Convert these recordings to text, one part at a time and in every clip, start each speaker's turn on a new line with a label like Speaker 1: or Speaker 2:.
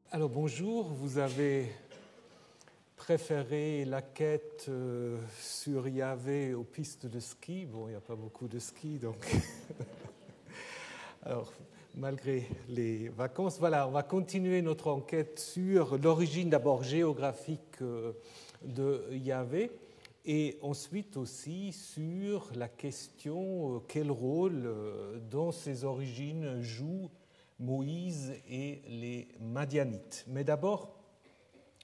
Speaker 1: Alors bonjour, vous avez préféré la quête sur Yahvé aux pistes de ski. Bon, il n'y a pas beaucoup de ski, donc... Alors, malgré les vacances, voilà, on va continuer notre enquête sur l'origine d'abord géographique de Yahvé et ensuite aussi sur la question quel rôle dans ces origines jouent Moïse et les Madianites. Mais d'abord,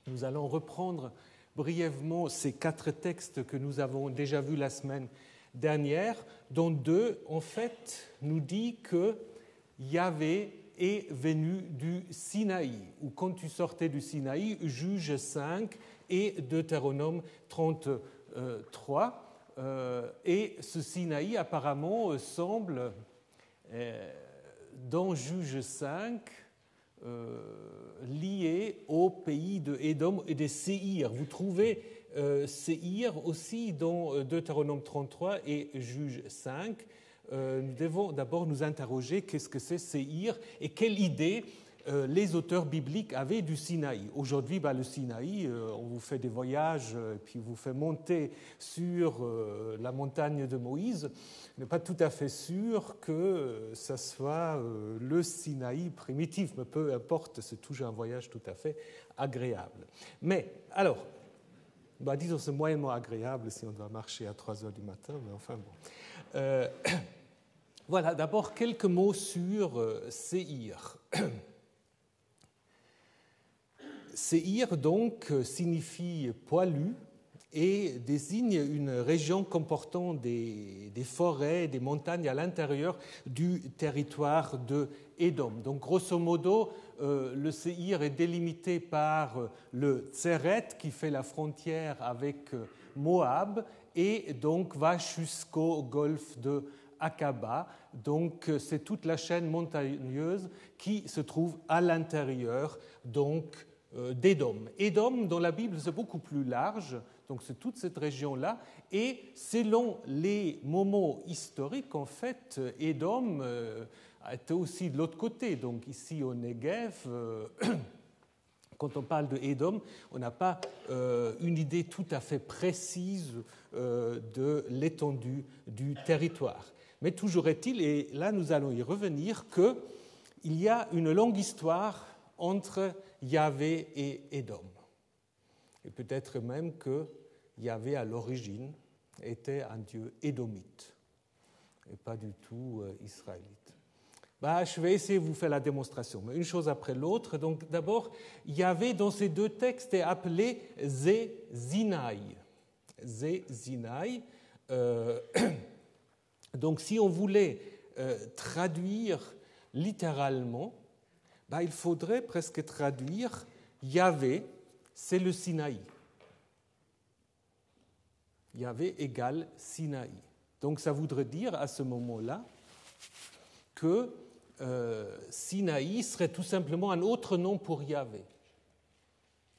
Speaker 1: nous allons reprendre brièvement ces 4 textes que nous avons déjà vus la semaine dernière, dont 2, en fait, nous dit que Yahvé est venu du Sinaï, ou quand tu sortais du Sinaï, Juge 5 et Deutéronome 33. Et ce Sinaï, apparemment, semble... dans Juge 5, lié au pays de Édom et des Séhir. Vous trouvez Séhir aussi dans Deutéronome 33 et Juge 5. Nous devons d'abord nous interroger qu'est-ce que c'est Séhir et quelle idée les auteurs bibliques avaient du Sinaï. Aujourd'hui, le Sinaï, on vous fait des voyages, puis vous fait monter sur la montagne de Moïse. On n'est pas tout à fait sûr que ça soit le Sinaï primitif, mais peu importe, c'est toujours un voyage tout à fait agréable. Mais, alors, disons c'est moyennement agréable si on doit marcher à 3 heures du matin, mais enfin bon. Voilà, d'abord quelques mots sur Séhir. Séhir, donc, signifie poilu et désigne une région comportant des forêts, des montagnes à l'intérieur du territoire de Édom. Donc, grosso modo, le Séhir est délimité par le Tseret qui fait la frontière avec Moab et donc va jusqu'au golfe de Aqaba. Donc, c'est toute la chaîne montagneuse qui se trouve à l'intérieur, donc, d'Édom. Édom, dans la Bible, c'est beaucoup plus large, donc c'est toute cette région-là, et selon les moments historiques, en fait, Édom était aussi de l'autre côté, donc ici au Negev, quand on parle de Édom, on n'a pas une idée tout à fait précise de l'étendue du territoire. Mais toujours est-il, et là nous allons y revenir, qu'il y a une longue histoire entre Yahvé et Édom. Et peut-être même que Yahvé, à l'origine, était un dieu édomite et pas du tout israélite. Je vais essayer de vous faire la démonstration, mais une chose après l'autre. Donc, d'abord, Yahvé, dans ces 2 textes, est appelé Zé-Zinaï. Zé-Zinaï. Donc, si on voulait traduire littéralement, il faudrait presque traduire Yahvé, c'est le Sinaï. Yahvé égale Sinaï. Donc ça voudrait dire à ce moment-là que Sinaï serait tout simplement un autre nom pour Yahvé.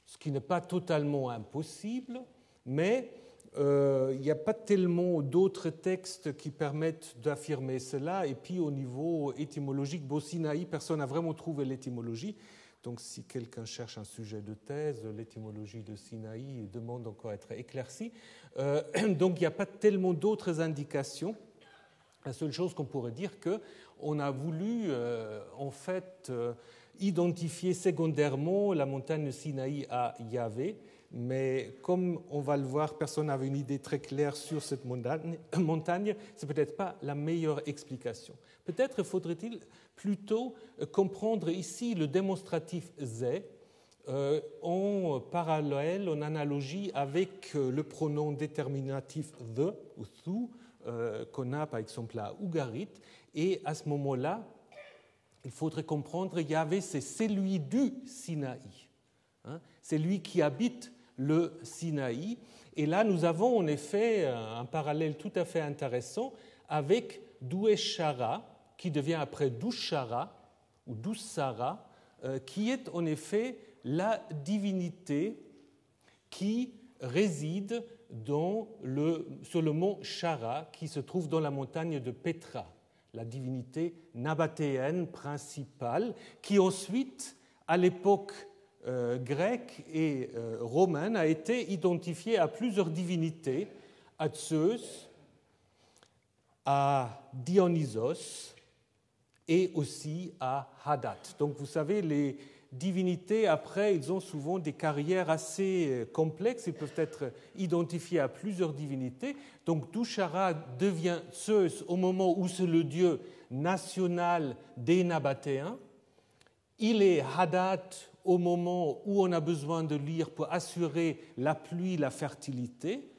Speaker 1: Ce qui n'est pas totalement impossible, mais il n'y a pas tellement d'autres textes qui permettent d'affirmer cela. Et puis au niveau étymologique, Sinaï, personne n'a vraiment trouvé l'étymologie. Donc si quelqu'un cherche un sujet de thèse, l'étymologie de Sinaï demande encore à être éclaircie. Donc il n'y a pas tellement d'autres indications. La seule chose qu'on pourrait dire, qu'on a voulu en fait identifier secondairement la montagne de Sinaï à Yahvé, mais comme on va le voir, personne n'avait une idée très claire sur cette montagne, c'est peut-être pas la meilleure explication. Peut-être faudrait-il plutôt comprendre ici le démonstratif zé en parallèle, en analogie avec le pronom déterminatif the ou thu qu'on a par exemple à Ougarit, et à ce moment-là, il faudrait comprendre Yahvé, c'est celui du Sinaï. C'est lui qui habite le Sinaï. Et là, nous avons en effet un parallèle tout à fait intéressant avec Doueshara, qui devient après Douchara, ou Doussara, qui est en effet la divinité qui réside sur le mont Chara, qui se trouve dans la montagne de Petra, la divinité nabatéenne principale, qui ensuite, à l'époque grecque et romaine a été identifiée à plusieurs divinités, à Zeus, à Dionysos et aussi à Hadad. Donc vous savez, les divinités, après, ils ont souvent des carrières assez complexes, ils peuvent être identifiés à plusieurs divinités. Donc Dushara devient Zeus au moment où c'est le dieu national des Nabatéens. Il est Hadad au moment où on a besoin de lire pour assurer la pluie, la fertilité.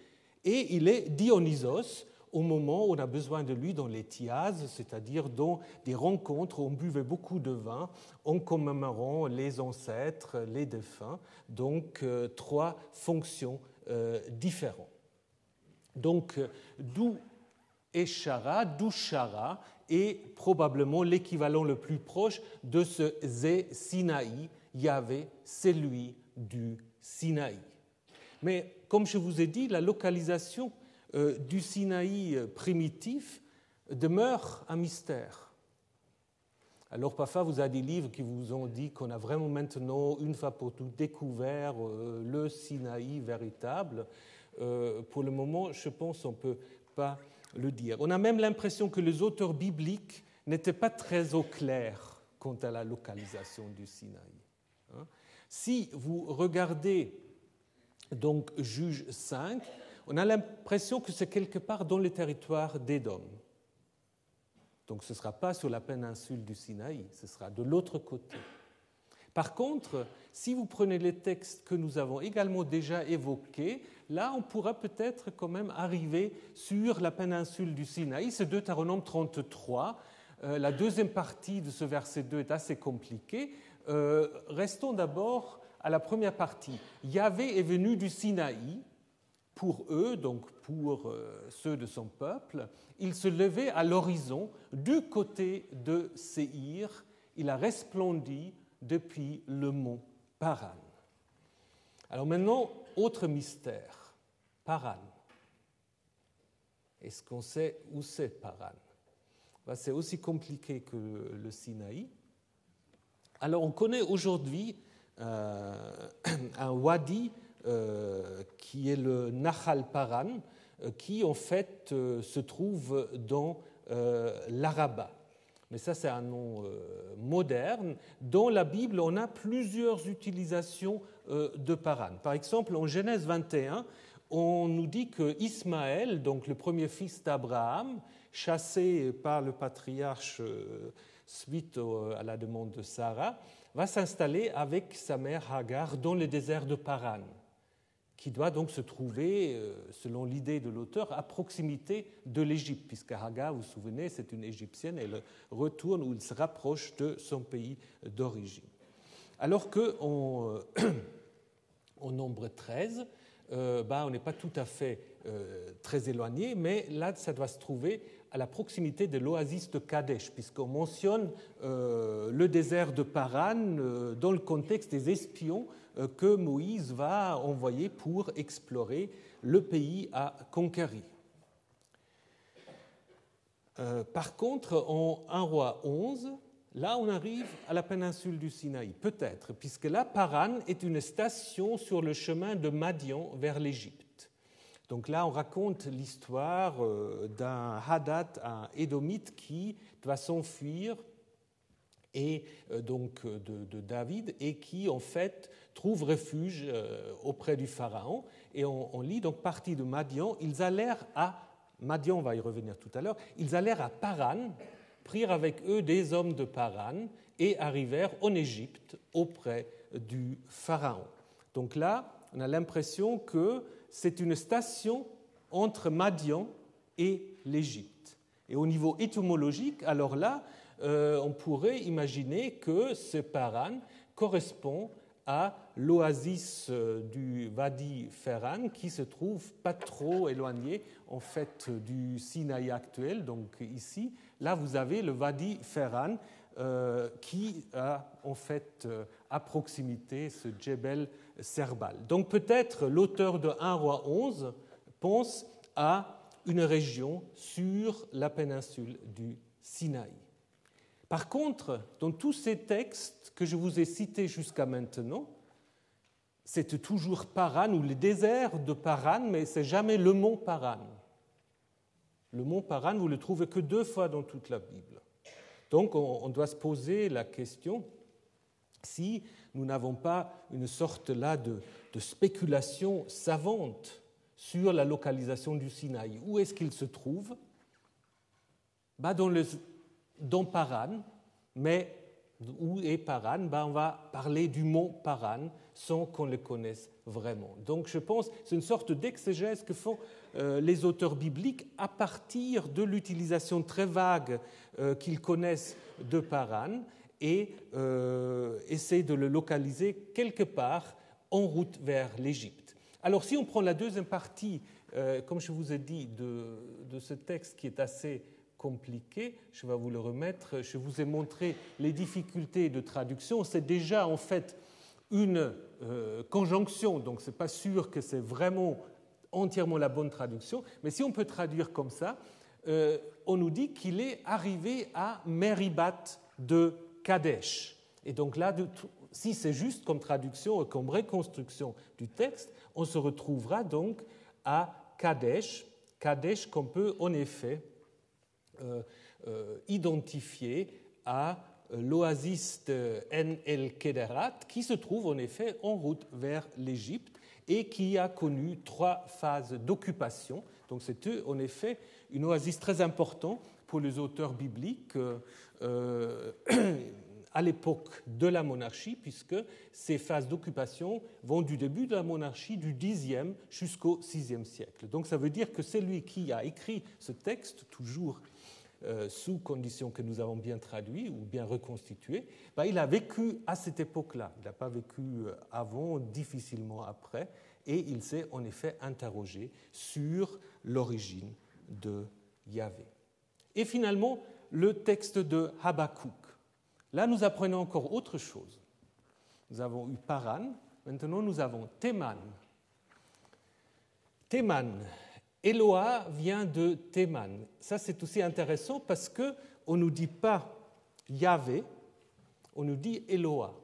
Speaker 1: Et il est Dionysos au moment où on a besoin de lui dans les thiases, c'est-à-dire dans des rencontres où on buvait beaucoup de vin en commémorant les ancêtres, les défunts. Donc, trois fonctions différentes. Donc, Dushara est probablement l'équivalent le plus proche de ce Zé Sinaï, Yahvé, celui du Sinaï. Mais comme je vous ai dit, la localisation du Sinaï primitif demeure un mystère. Alors parfois vous avez des livres qui vous ont dit qu'on a vraiment maintenant, une fois pour toutes, découvert le Sinaï véritable. Pour le moment, je pense qu'on ne peut pas le dire. On a même l'impression que les auteurs bibliques n'étaient pas très au clair quant à la localisation du Sinaï. Si vous regardez donc Juge 5, on a l'impression que c'est quelque part dans le territoire d'Édom. Donc ce ne sera pas sur la péninsule du Sinaï, ce sera de l'autre côté. Par contre, si vous prenez les textes que nous avons également déjà évoqués, là on pourra peut-être quand même arriver sur la péninsule du Sinaï. C'est Deutéronome 33. La deuxième partie de ce verset 2 est assez compliquée. Restons d'abord à la première partie. Yahvé est venu du Sinaï. Pour eux, donc pour ceux de son peuple, il se levait à l'horizon du côté de Séhir. Il a resplendi depuis le mont Paran. Alors maintenant, autre mystère, Paran. Est-ce qu'on sait où c'est Paran? C'est aussi compliqué que le Sinaï. Alors on connaît aujourd'hui un wadi qui est le Nahal Paran, qui en fait se trouve dans l'Araba. Mais ça, c'est un nom moderne. Dans la Bible, on a plusieurs utilisations de Paran. Par exemple, en Genèse 21, on nous dit que Ismaël, donc le premier fils d'Abraham, chassé par le patriarche suite à la demande de Sarah, va s'installer avec sa mère Hagar dans le désert de Paran, qui doit donc se trouver, selon l'idée de l'auteur, à proximité de l'Égypte, puisque Hagar, vous vous souvenez, c'est une Égyptienne, elle retourne où il se rapproche de son pays d'origine. Alors qu'en nombre 13, on n'est pas tout à fait très éloigné, mais là, ça doit se trouver à la proximité de l'oasis de Kadesh, puisqu'on mentionne le désert de Paran dans le contexte des espions que Moïse va envoyer pour explorer le pays à conquérir. Par contre, en 1 Roi 11, là on arrive à la péninsule du Sinaï, peut-être, puisque là, Paran est une station sur le chemin de Madian vers l'Égypte. Donc là, on raconte l'histoire d'un Hadad, un Édomite, qui doit s'enfuir et donc de David, et qui en fait trouve refuge auprès du Pharaon. Et on lit donc partie de Madian. Ils allèrent à Madian, on va y revenir tout à l'heure. Ils allèrent à Paran, prirent avec eux des hommes de Paran et arrivèrent en Égypte auprès du Pharaon. Donc là, on a l'impression que c'est une station entre Madian et l'Égypte. Et au niveau étymologique, alors là, on pourrait imaginer que ce Paran correspond à l'oasis du Wadi Ferran, qui se trouve pas trop éloigné en fait du Sinaï actuel. Donc ici, là vous avez le Wadi Ferran qui a en fait à proximité ce Djebel Serbal. Donc peut-être l'auteur de 1 Roi 11 pense à une région sur la péninsule du Sinaï. Par contre, dans tous ces textes que je vous ai cités jusqu'à maintenant, c'est toujours Paran ou le désert de Paran, mais ce n'est jamais le mont Paran. Le mont Paran, vous ne le trouvez que 2 fois dans toute la Bible. Donc on doit se poser la question si nous n'avons pas une sorte là de spéculation savante sur la localisation du Sinaï. Où est-ce qu'il se trouve? Dans Paran, mais où est Paran? On va parler du mont Paran sans qu'on le connaisse vraiment. Donc je pense que c'est une sorte d'exégèse que font les auteurs bibliques à partir de l'utilisation très vague qu'ils connaissent de Paran et essaient de le localiser quelque part en route vers l'Égypte. Alors si on prend la deuxième partie, comme je vous ai dit, de ce texte qui est assez compliqué, je vais vous le remettre, je vous ai montré les difficultés de traduction, c'est déjà en fait une conjonction, donc ce n'est pas sûr que c'est vraiment entièrement la bonne traduction, mais si on peut traduire comme ça, on nous dit qu'il est arrivé à Meribat de Kadesh. Et donc là, si c'est juste comme traduction et comme reconstruction du texte, on se retrouvera donc à Kadesh, Kadesh qu'on peut en effet identifier à l'oasis de En el-Kederat, qui se trouve en effet en route vers l'Égypte et qui a connu 3 phases d'occupation. Donc c'est en effet une oasis très importante pour les auteurs bibliques à l'époque de la monarchie, puisque ces phases d'occupation vont du début de la monarchie, du Xe jusqu'au VIe siècle. Donc ça veut dire que celui qui a écrit ce texte, toujours sous condition que nous avons bien traduit ou bien reconstitué, il a vécu à cette époque-là. Il n'a pas vécu avant, difficilement après, et il s'est en effet interrogé sur l'origine de Yahvé. Et finalement, le texte de Habakkuk. Là, nous apprenons encore autre chose. Nous avons eu Paran, maintenant nous avons Théman. Théman, Eloah vient de Théman. Ça, c'est aussi intéressant parce qu'on ne nous dit pas Yahvé, on nous dit Eloah.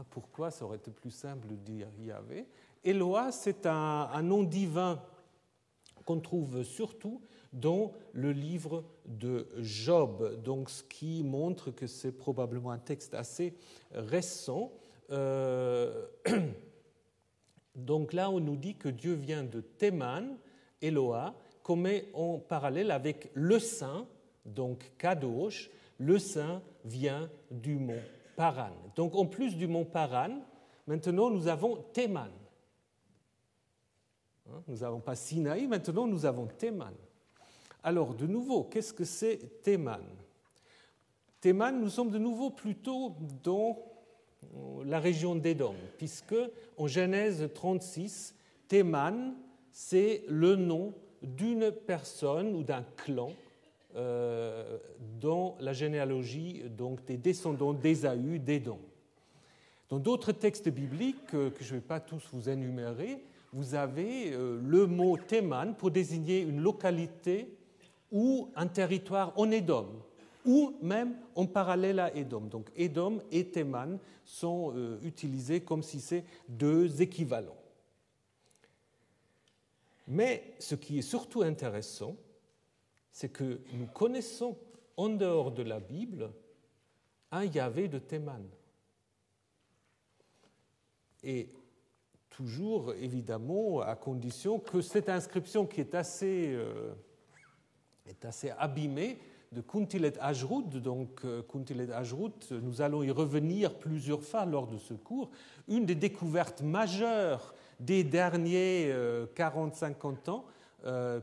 Speaker 1: Pourquoi? Ça aurait été plus simple de dire Yahvé. Eloah, c'est un nom divin qu'on trouve surtout dans le livre de Job, donc ce qui montre que c'est probablement un texte assez récent. Donc là, on nous dit que Dieu vient de Théman, Eloah, qu'on met en parallèle avec le Saint, donc Kadosh. Le Saint vient du mont Paran. Donc en plus du mont Paran, maintenant nous avons Théman. Nous n'avons pas Sinaï, maintenant nous avons Théman. Alors, de nouveau, qu'est-ce que c'est Théman? Théman, nous sommes de nouveau plutôt dans la région d'Édom, puisque en Genèse 36, Théman, c'est le nom d'une personne ou d'un clan dans la généalogie donc, des descendants d'Ésaü, d'Édom. Dans d'autres textes bibliques, que je ne vais pas tous vous énumérer, vous avez le mot Théman pour désigner une localité ou un territoire en Édom, ou même en parallèle à Édom. Donc Édom et Théman sont utilisés comme si c'est 2 équivalents. Mais ce qui est surtout intéressant, c'est que nous connaissons en dehors de la Bible un Yahvé de Théman. Et toujours, évidemment, à condition que cette inscription qui est assez abîmée de Kuntilet Ajrut, donc Kuntilet Ajrut, nous allons y revenir plusieurs fois lors de ce cours, une des découvertes majeures des derniers 40-50 ans,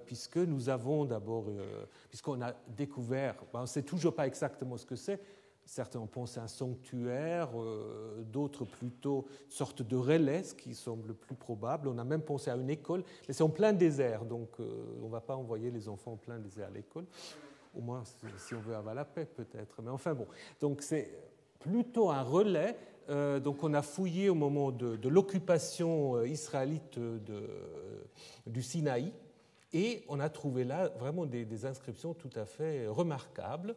Speaker 1: puisque nous avons d'abord, puisqu'on a découvert, on ne sait toujours pas exactement ce que c'est, certains ont pensé à un sanctuaire, d'autres plutôt une sorte de relais, ce qui semble plus probable. On a même pensé à une école, mais c'est en plein désert, donc on ne va pas envoyer les enfants en plein désert à l'école. Au moins, si on veut avoir la paix, peut-être. Mais enfin bon, donc c'est plutôt un relais. Donc on a fouillé au moment de l'occupation israélite du Sinaï, Et on a trouvé là vraiment des inscriptions tout à fait remarquables.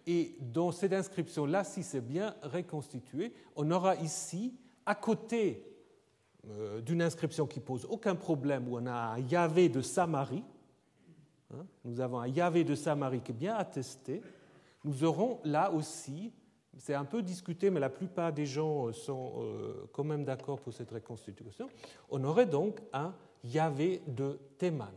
Speaker 1: Et dans cette inscription-là, si c'est bien reconstitué, on aura ici, à côté d'une inscription qui ne pose aucun problème, où on a un Yahvé de Samarie, nous avons un Yahvé de Samarie qui est bien attesté, nous aurons là aussi, c'est un peu discuté, mais la plupart des gens sont quand même d'accord pour cette reconstitution, on aurait donc un Yahvé de Théman.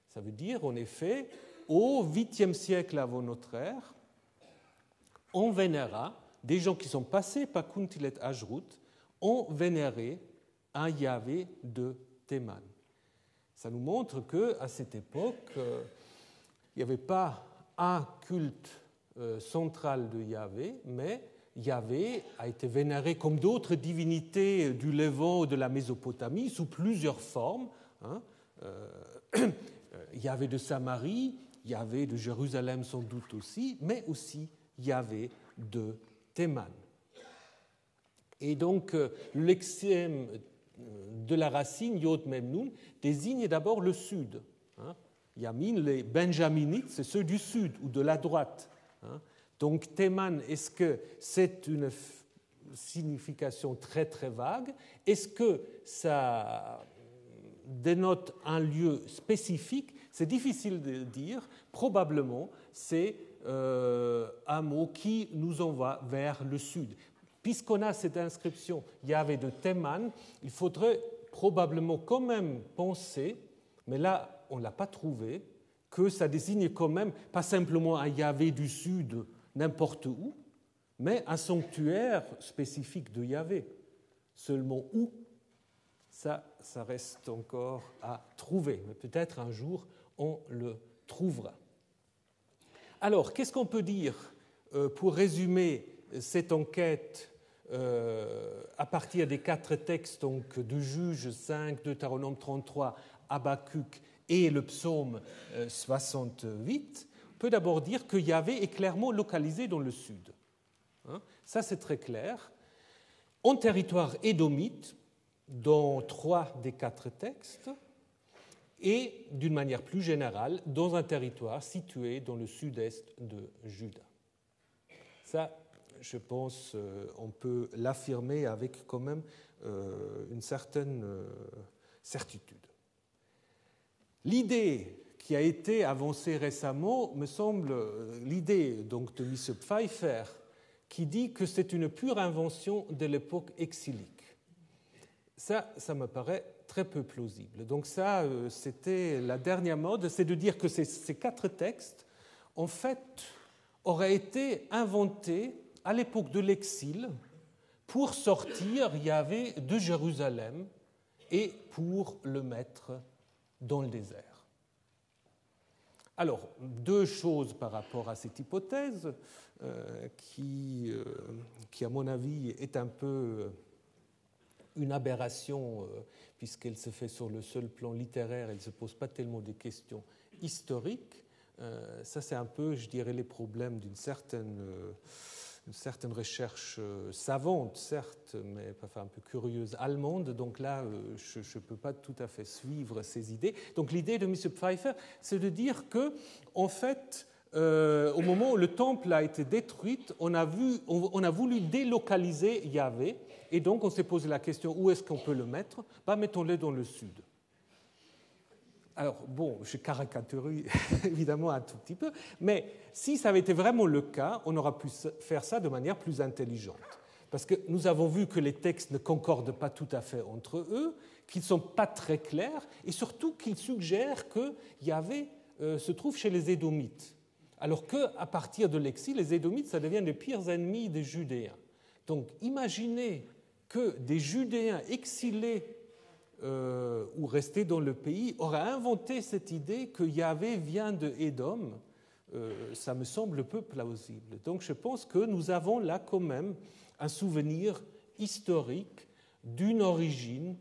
Speaker 1: Ça veut dire, en effet, au 8e siècle avant notre ère, on vénéra, des gens qui sont passés par Kuntilet Ajrut, ont vénéré un Yahvé de Théman. Ça nous montre qu'à cette époque, il n'y avait pas un culte central de Yahvé, mais Yahvé a été vénéré comme d'autres divinités du Levant ou de la Mésopotamie sous plusieurs formes. Yahvé de Samarie, Yahvé de Jérusalem sans doute aussi, mais aussi Yahvé de Théman. Et donc, le lexème de la racine Yod Mem Nun désigne d'abord le sud. Yamin, les benjaminites, c'est ceux du sud ou de la droite. Donc, Théman, est-ce que c'est une signification très très vague? Est-ce que ça dénote un lieu spécifique? C'est difficile de dire. Probablement, c'est un mot qui nous envoie vers le sud. Puisqu'on a cette inscription Yahvé de Théman, il faudrait probablement quand même penser, mais là on ne l'a pas trouvé, que ça désigne quand même pas simplement un Yahvé du sud n'importe où, mais un sanctuaire spécifique de Yahvé. Seulement où, ça reste encore à trouver, mais peut-être un jour on le trouvera. Alors, qu'est-ce qu'on peut dire pour résumer cette enquête à partir des 4 textes donc, de Juges 5, Deutéronome 33, Habakkuk et le psaume 68? On peut d'abord dire que Yahvé est clairement localisé dans le sud. Ça, c'est très clair. En territoire édomite, dans 3 des 4 textes, et d'une manière plus générale, dans un territoire situé dans le sud-est de Juda. Ça, je pense, on peut l'affirmer avec quand même une certaine certitude. L'idée qui a été avancée récemment me semble l'idée donc de M. Pfeiffer qui dit que c'est une pure invention de l'époque exilique. Ça me paraît très peu plausible. Donc ça, c'était la dernière mode, c'est de dire que ces 4 textes, en fait, auraient été inventés à l'époque de l'exil pour sortir Yahvé de Jérusalem et pour le mettre dans le désert. Alors, 2 choses par rapport à cette hypothèse qui, à mon avis, est un peu une aberration puisqu'elle se fait sur le seul plan littéraire, elle ne se pose pas tellement des questions historiques. Ça, c'est un peu, je dirais, les problèmes d'une certaine recherche savante, certes, mais un peu curieuse, allemande. Donc là, je ne peux pas tout à fait suivre ces idées. Donc l'idée de M. Pfeiffer, c'est de dire que, en fait, au moment où le temple a été détruit, on a voulu délocaliser Yahvé, et donc on s'est posé la question où est-ce qu'on peut le mettre? Mettons-le dans le sud. Alors, bon, je caricature évidemment un tout petit peu, mais si ça avait été vraiment le cas, on aurait pu faire ça de manière plus intelligente. Parce que nous avons vu que les textes ne concordent pas tout à fait entre eux, qu'ils ne sont pas très clairs, et surtout qu'ils suggèrent que Yahvé se trouve chez les Édomites. Alors qu'à partir de l'exil, les Édomites, ça devient les pires ennemis des Judéens. Donc, imaginez que des Judéens exilés ou restés dans le pays auraient inventé cette idée que Yahvé vient de Édom, ça me semble peu plausible. Donc, je pense que nous avons là quand même un souvenir historique d'une origine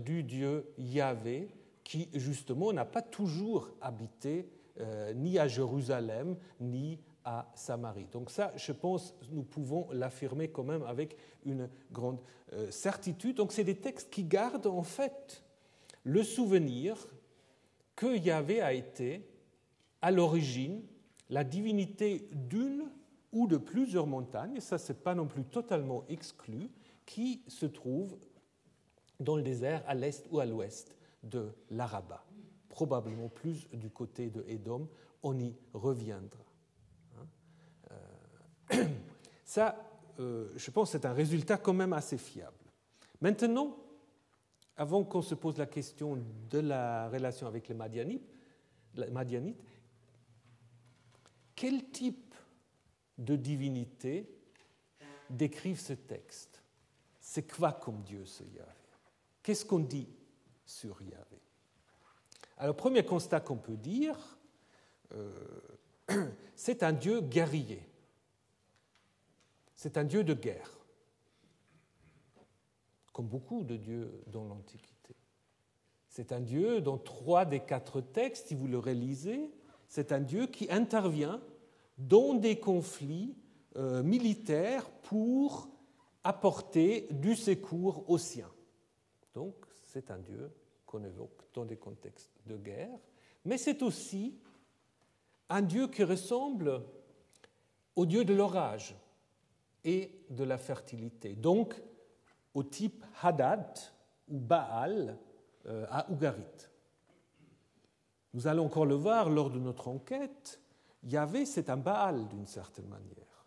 Speaker 1: du dieu Yahvé qui, justement, n'a pas toujours habité ni à Jérusalem, ni à Samarie. Donc ça, je pense, nous pouvons l'affirmer quand même avec une grande certitude. Donc c'est des textes qui gardent en fait le souvenir que Yahvé a été, à l'origine, la divinité d'une ou de plusieurs montagnes, et ça, ce n'est pas non plus totalement exclu, qui se trouvent dans le désert à l'est ou à l'ouest de l'Araba, probablement plus du côté de Édom, on y reviendra. Ça, je pense, c'est un résultat quand même assez fiable. Maintenant, avant qu'on se pose la question de la relation avec les Madianites, quel type de divinité décrivent ce texte? C'est quoi comme Dieu, ce Yahvé? Qu'est-ce qu'on dit sur Yahvé? Alors, premier constat qu'on peut dire, c'est un Dieu guerrier. C'est un Dieu de guerre, comme beaucoup de dieux dans l'Antiquité. C'est un Dieu dans 3 des 4 textes, si vous le relisez, c'est un Dieu qui intervient dans des conflits militaires pour apporter du secours aux siens. Donc, c'est un Dieu qu'on évoque dans des contextes de guerre, mais c'est aussi un Dieu qui ressemble au Dieu de l'orage et de la fertilité, donc au type Hadad ou Baal à Ougarit. Nous allons encore le voir lors de notre enquête, Yahvé, c'est un Baal d'une certaine manière.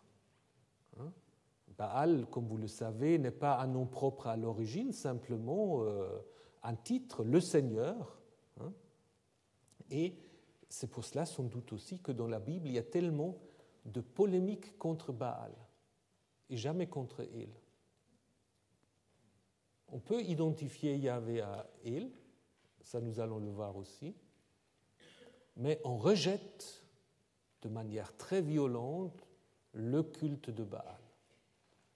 Speaker 1: Baal, comme vous le savez, n'est pas un nom propre à l'origine, simplement un titre, le Seigneur. Et c'est pour cela, sans doute aussi, que dans la Bible, il y a tellement de polémiques contre Baal et jamais contre El. On peut identifier Yahvé à El, ça nous allons le voir aussi, mais on rejette de manière très violente le culte de Baal.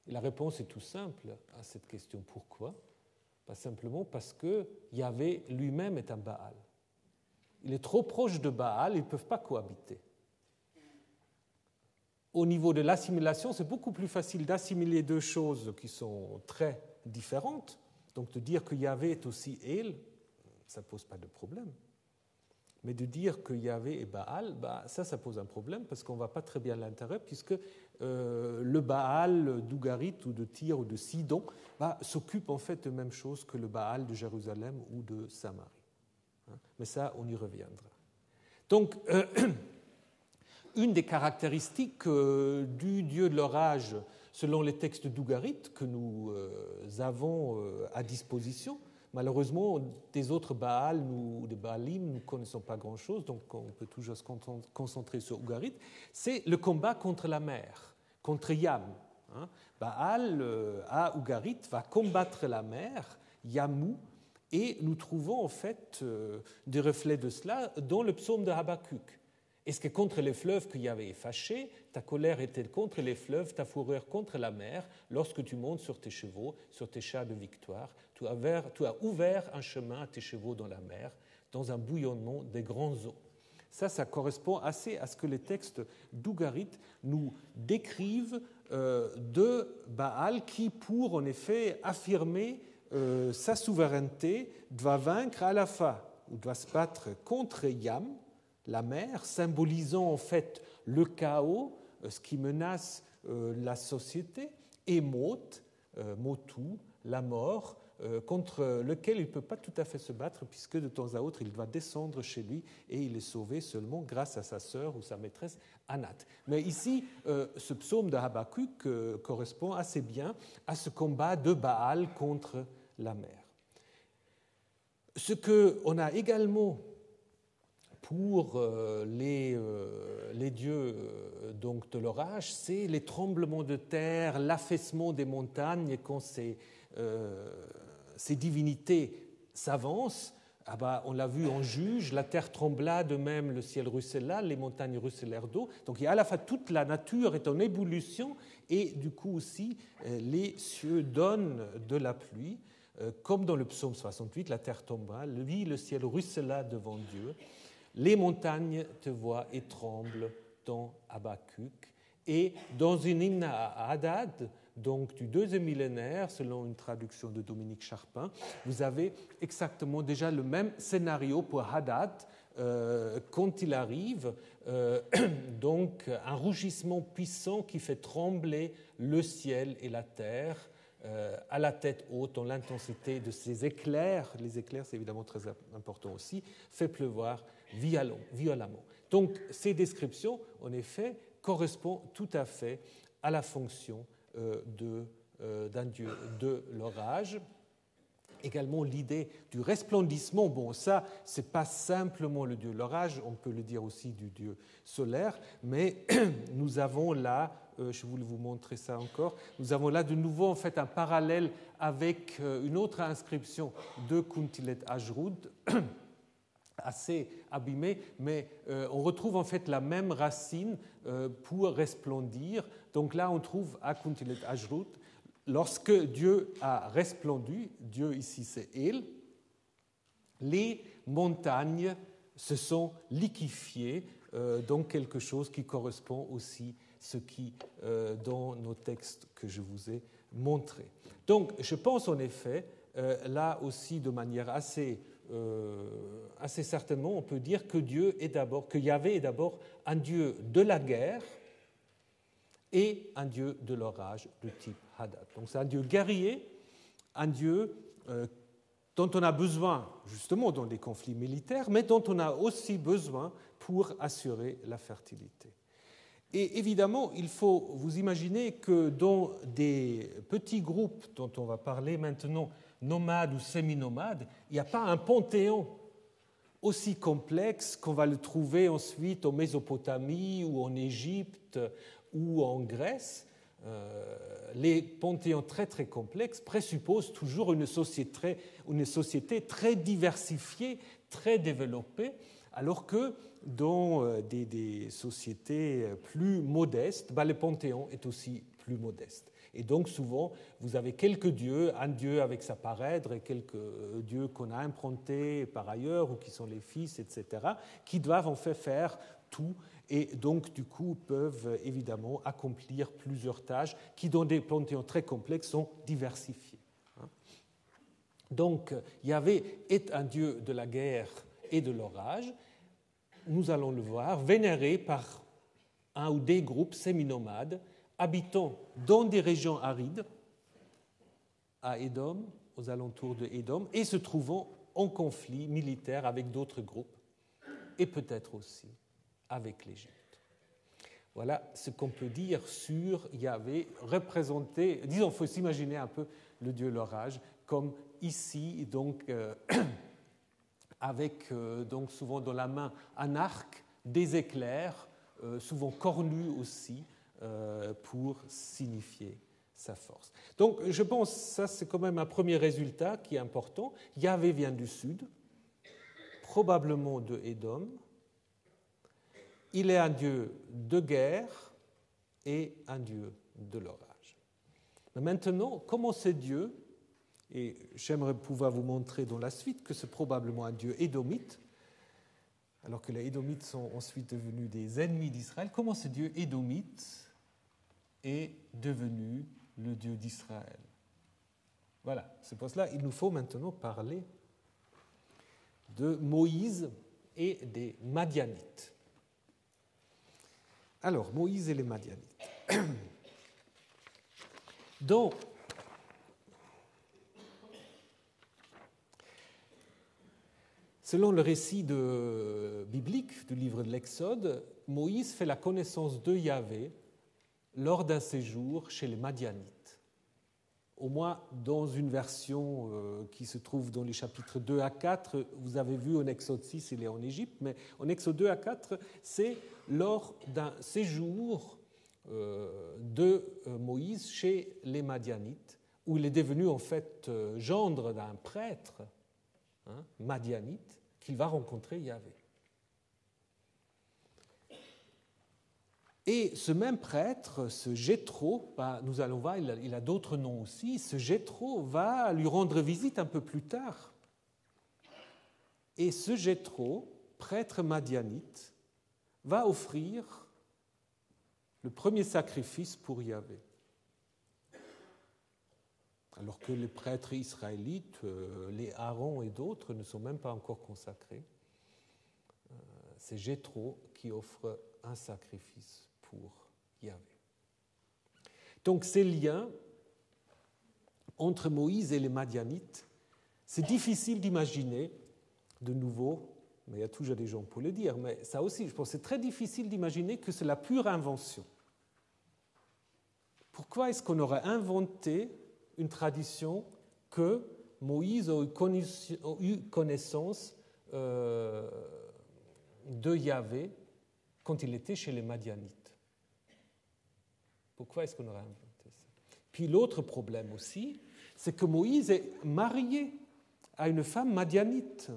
Speaker 1: Et la réponse est tout simple à cette question. Pourquoi? Pas simplement parce que Yahvé lui-même est un Baal. Il est trop proche de Baal, ils ne peuvent pas cohabiter. Au niveau de l'assimilation, c'est beaucoup plus facile d'assimiler 2 choses qui sont très différentes. Donc de dire que Yahvé est aussi El, ça ne pose pas de problème. Mais de dire que Yahvé est Baal, ça pose un problème parce qu'on ne va pas très bien l'intérêt, puisque le Baal d'Ougarit ou de Tyr ou de Sidon s'occupe en fait de la même chose que le Baal de Jérusalem ou de Samarie. Mais ça, on y reviendra. Donc, une des caractéristiques du dieu de l'orage, selon les textes d'Ougarit que nous avons à disposition, malheureusement, des autres Baals ou des Baalim, nous ne connaissons pas grand-chose, donc on peut toujours se concentrer sur Ougarit, c'est le combat contre la mer, contre Yam. Baal, à Ougarit, va combattre la mer, Yamu, et nous trouvons en fait des reflets de cela dans le psaume de Habakkuk. Est-ce que contre les fleuves que Yahvé est fâché, ta colère était contre les fleuves, ta fureur contre la mer, lorsque tu montes sur tes chevaux, sur tes chars de victoire, tu as ouvert un chemin à tes chevaux dans la mer, dans un bouillonnement des grands eaux. Ça correspond assez à ce que les textes d'Ougarit nous décrivent de Baal qui, pour en effet affirmer sa souveraineté, doit vaincre à la fin, ou doit se battre contre Yam, la mer, symbolisant en fait le chaos, ce qui menace la société, et Motu, la mort, contre lequel il ne peut pas tout à fait se battre, puisque de temps à autre il doit descendre chez lui et il est sauvé seulement grâce à sa sœur ou sa maîtresse Anat. Mais ici, ce psaume de Habakkuk correspond assez bien à ce combat de Baal contre la mer. Ce qu'on a également pour les dieux donc de l'orage, c'est les tremblements de terre, l'affaissement des montagnes, et quand ces divinités s'avancent, on l'a vu en Juge, la terre trembla, de même le ciel ruissela, les montagnes ruisselèrent d'eau. Donc il y a à la fois toute la nature est en ébullition, et du coup aussi les cieux donnent de la pluie. Comme dans le psaume 68, la terre tomba, le ciel ruissela devant Dieu. Les montagnes te voient et tremblent dans Habakkuk. Et dans une hymne à Hadad, donc du deuxième millénaire, selon une traduction de Dominique Charpin, vous avez exactement déjà le même scénario pour Hadad. Quand il arrive, donc un rougissement puissant qui fait trembler le ciel et la terre, à la tête haute, dans l'intensité de ces éclairs. Les éclairs, c'est évidemment très important aussi, fait pleuvoir violemment. Donc, ces descriptions, en effet, correspondent tout à fait à la fonction d'un dieu de l'orage. Également l'idée du resplendissement, bon ça, ce n'est pas simplement le dieu de l'orage, on peut le dire aussi du dieu solaire, mais nous avons là, je voulais vous montrer ça encore, nous avons là de nouveau en fait un parallèle avec une autre inscription de Kuntilet Ajrud, assez abîmée, mais on retrouve en fait la même racine pour resplendir. Donc là on trouve à Kuntilet Ajrud, lorsque Dieu a resplendu, Dieu ici c'est El, les montagnes se sont liquéfiées, donc quelque chose qui correspond aussi à ce qui dans nos textes que je vous ai montrés. Donc je pense en effet, là aussi de manière assez certainement, on peut dire que Yahvé est d'abord un Dieu de la guerre et un Dieu de l'orage de type Hadad. Donc c'est un Dieu guerrier, un Dieu dont on a besoin justement dans les conflits militaires, mais dont on a aussi besoin pour assurer la fertilité. Et évidemment, il faut vous imaginer que dans des petits groupes dont on va parler maintenant, nomades ou semi-nomades, il n'y a pas un panthéon aussi complexe qu'on va le trouver ensuite en Mésopotamie ou en Égypte ou en Grèce. Les panthéons très très complexes présupposent toujours une société très diversifiée, très développée, alors que dans des sociétés plus modestes, le panthéon est aussi plus modeste. Et donc souvent, vous avez quelques dieux, un dieu avec sa parèdre et quelques dieux qu'on a implantés par ailleurs ou qui sont les fils, etc., qui doivent en fait faire tout et donc du coup peuvent évidemment accomplir plusieurs tâches qui dans des panthéons très complexes sont diversifiées. Donc Yahvé est un dieu de la guerre et de l'orage, nous allons le voir, vénéré par un ou des groupes semi-nomades habitant dans des régions arides, à Édom, aux alentours de Édom, et se trouvant en conflit militaire avec d'autres groupes, et peut-être aussi avec l'Égypte. Voilà ce qu'on peut dire sur Yahvé, représenté, disons, il faut s'imaginer un peu le dieu de l'orage, comme ici, donc, avec donc souvent dans la main un arc, des éclairs, souvent cornus aussi, pour signifier sa force. Donc je pense que ça c'est quand même un premier résultat qui est important. Yahvé vient du sud, probablement de Édom. Il est un dieu de guerre et un dieu de l'orage. Mais maintenant, comment ces dieux, et j'aimerais pouvoir vous montrer dans la suite que c'est probablement un dieu édomite, alors que les Édomites sont ensuite devenus des ennemis d'Israël, comment ce dieu édomite est devenu le Dieu d'Israël. Voilà, c'est pour cela qu'il nous faut maintenant parler de Moïse et des Madianites. Alors, Moïse et les Madianites. Donc, selon le récit biblique du livre de l'Exode, Moïse fait la connaissance de Yahvé lors d'un séjour chez les Madianites. Au moins dans une version qui se trouve dans les chapitres 2 à 4, vous avez vu en Exode 6, il est en Égypte, mais en Exode 2 à 4, c'est lors d'un séjour de Moïse chez les Madianites, où il est devenu en fait gendre d'un prêtre madianite, qu'il va rencontrer Yahvé. Et ce même prêtre, ce Jéthro, nous allons voir, il a d'autres noms aussi, ce Jéthro va lui rendre visite un peu plus tard. Et ce Jéthro, prêtre madianite, va offrir le premier sacrifice pour Yahvé. alors que les prêtres israélites, les Aaron et d'autres, ne sont même pas encore consacrés. C'est Jéthro qui offre un sacrifice pour Yahvé. Donc ces liens entre Moïse et les Madianites, c'est difficile d'imaginer, de nouveau, mais il y a toujours des gens pour le dire, mais ça aussi, je pense, c'est très difficile d'imaginer que c'est la pure invention. Pourquoi est-ce qu'on aurait inventé une tradition que Moïse a eu connaissance de Yahvé quand il était chez les Madianites? Pourquoi est-ce qu'on aurait inventé ça? Puis l'autre problème aussi, c'est que Moïse est marié à une femme madianite,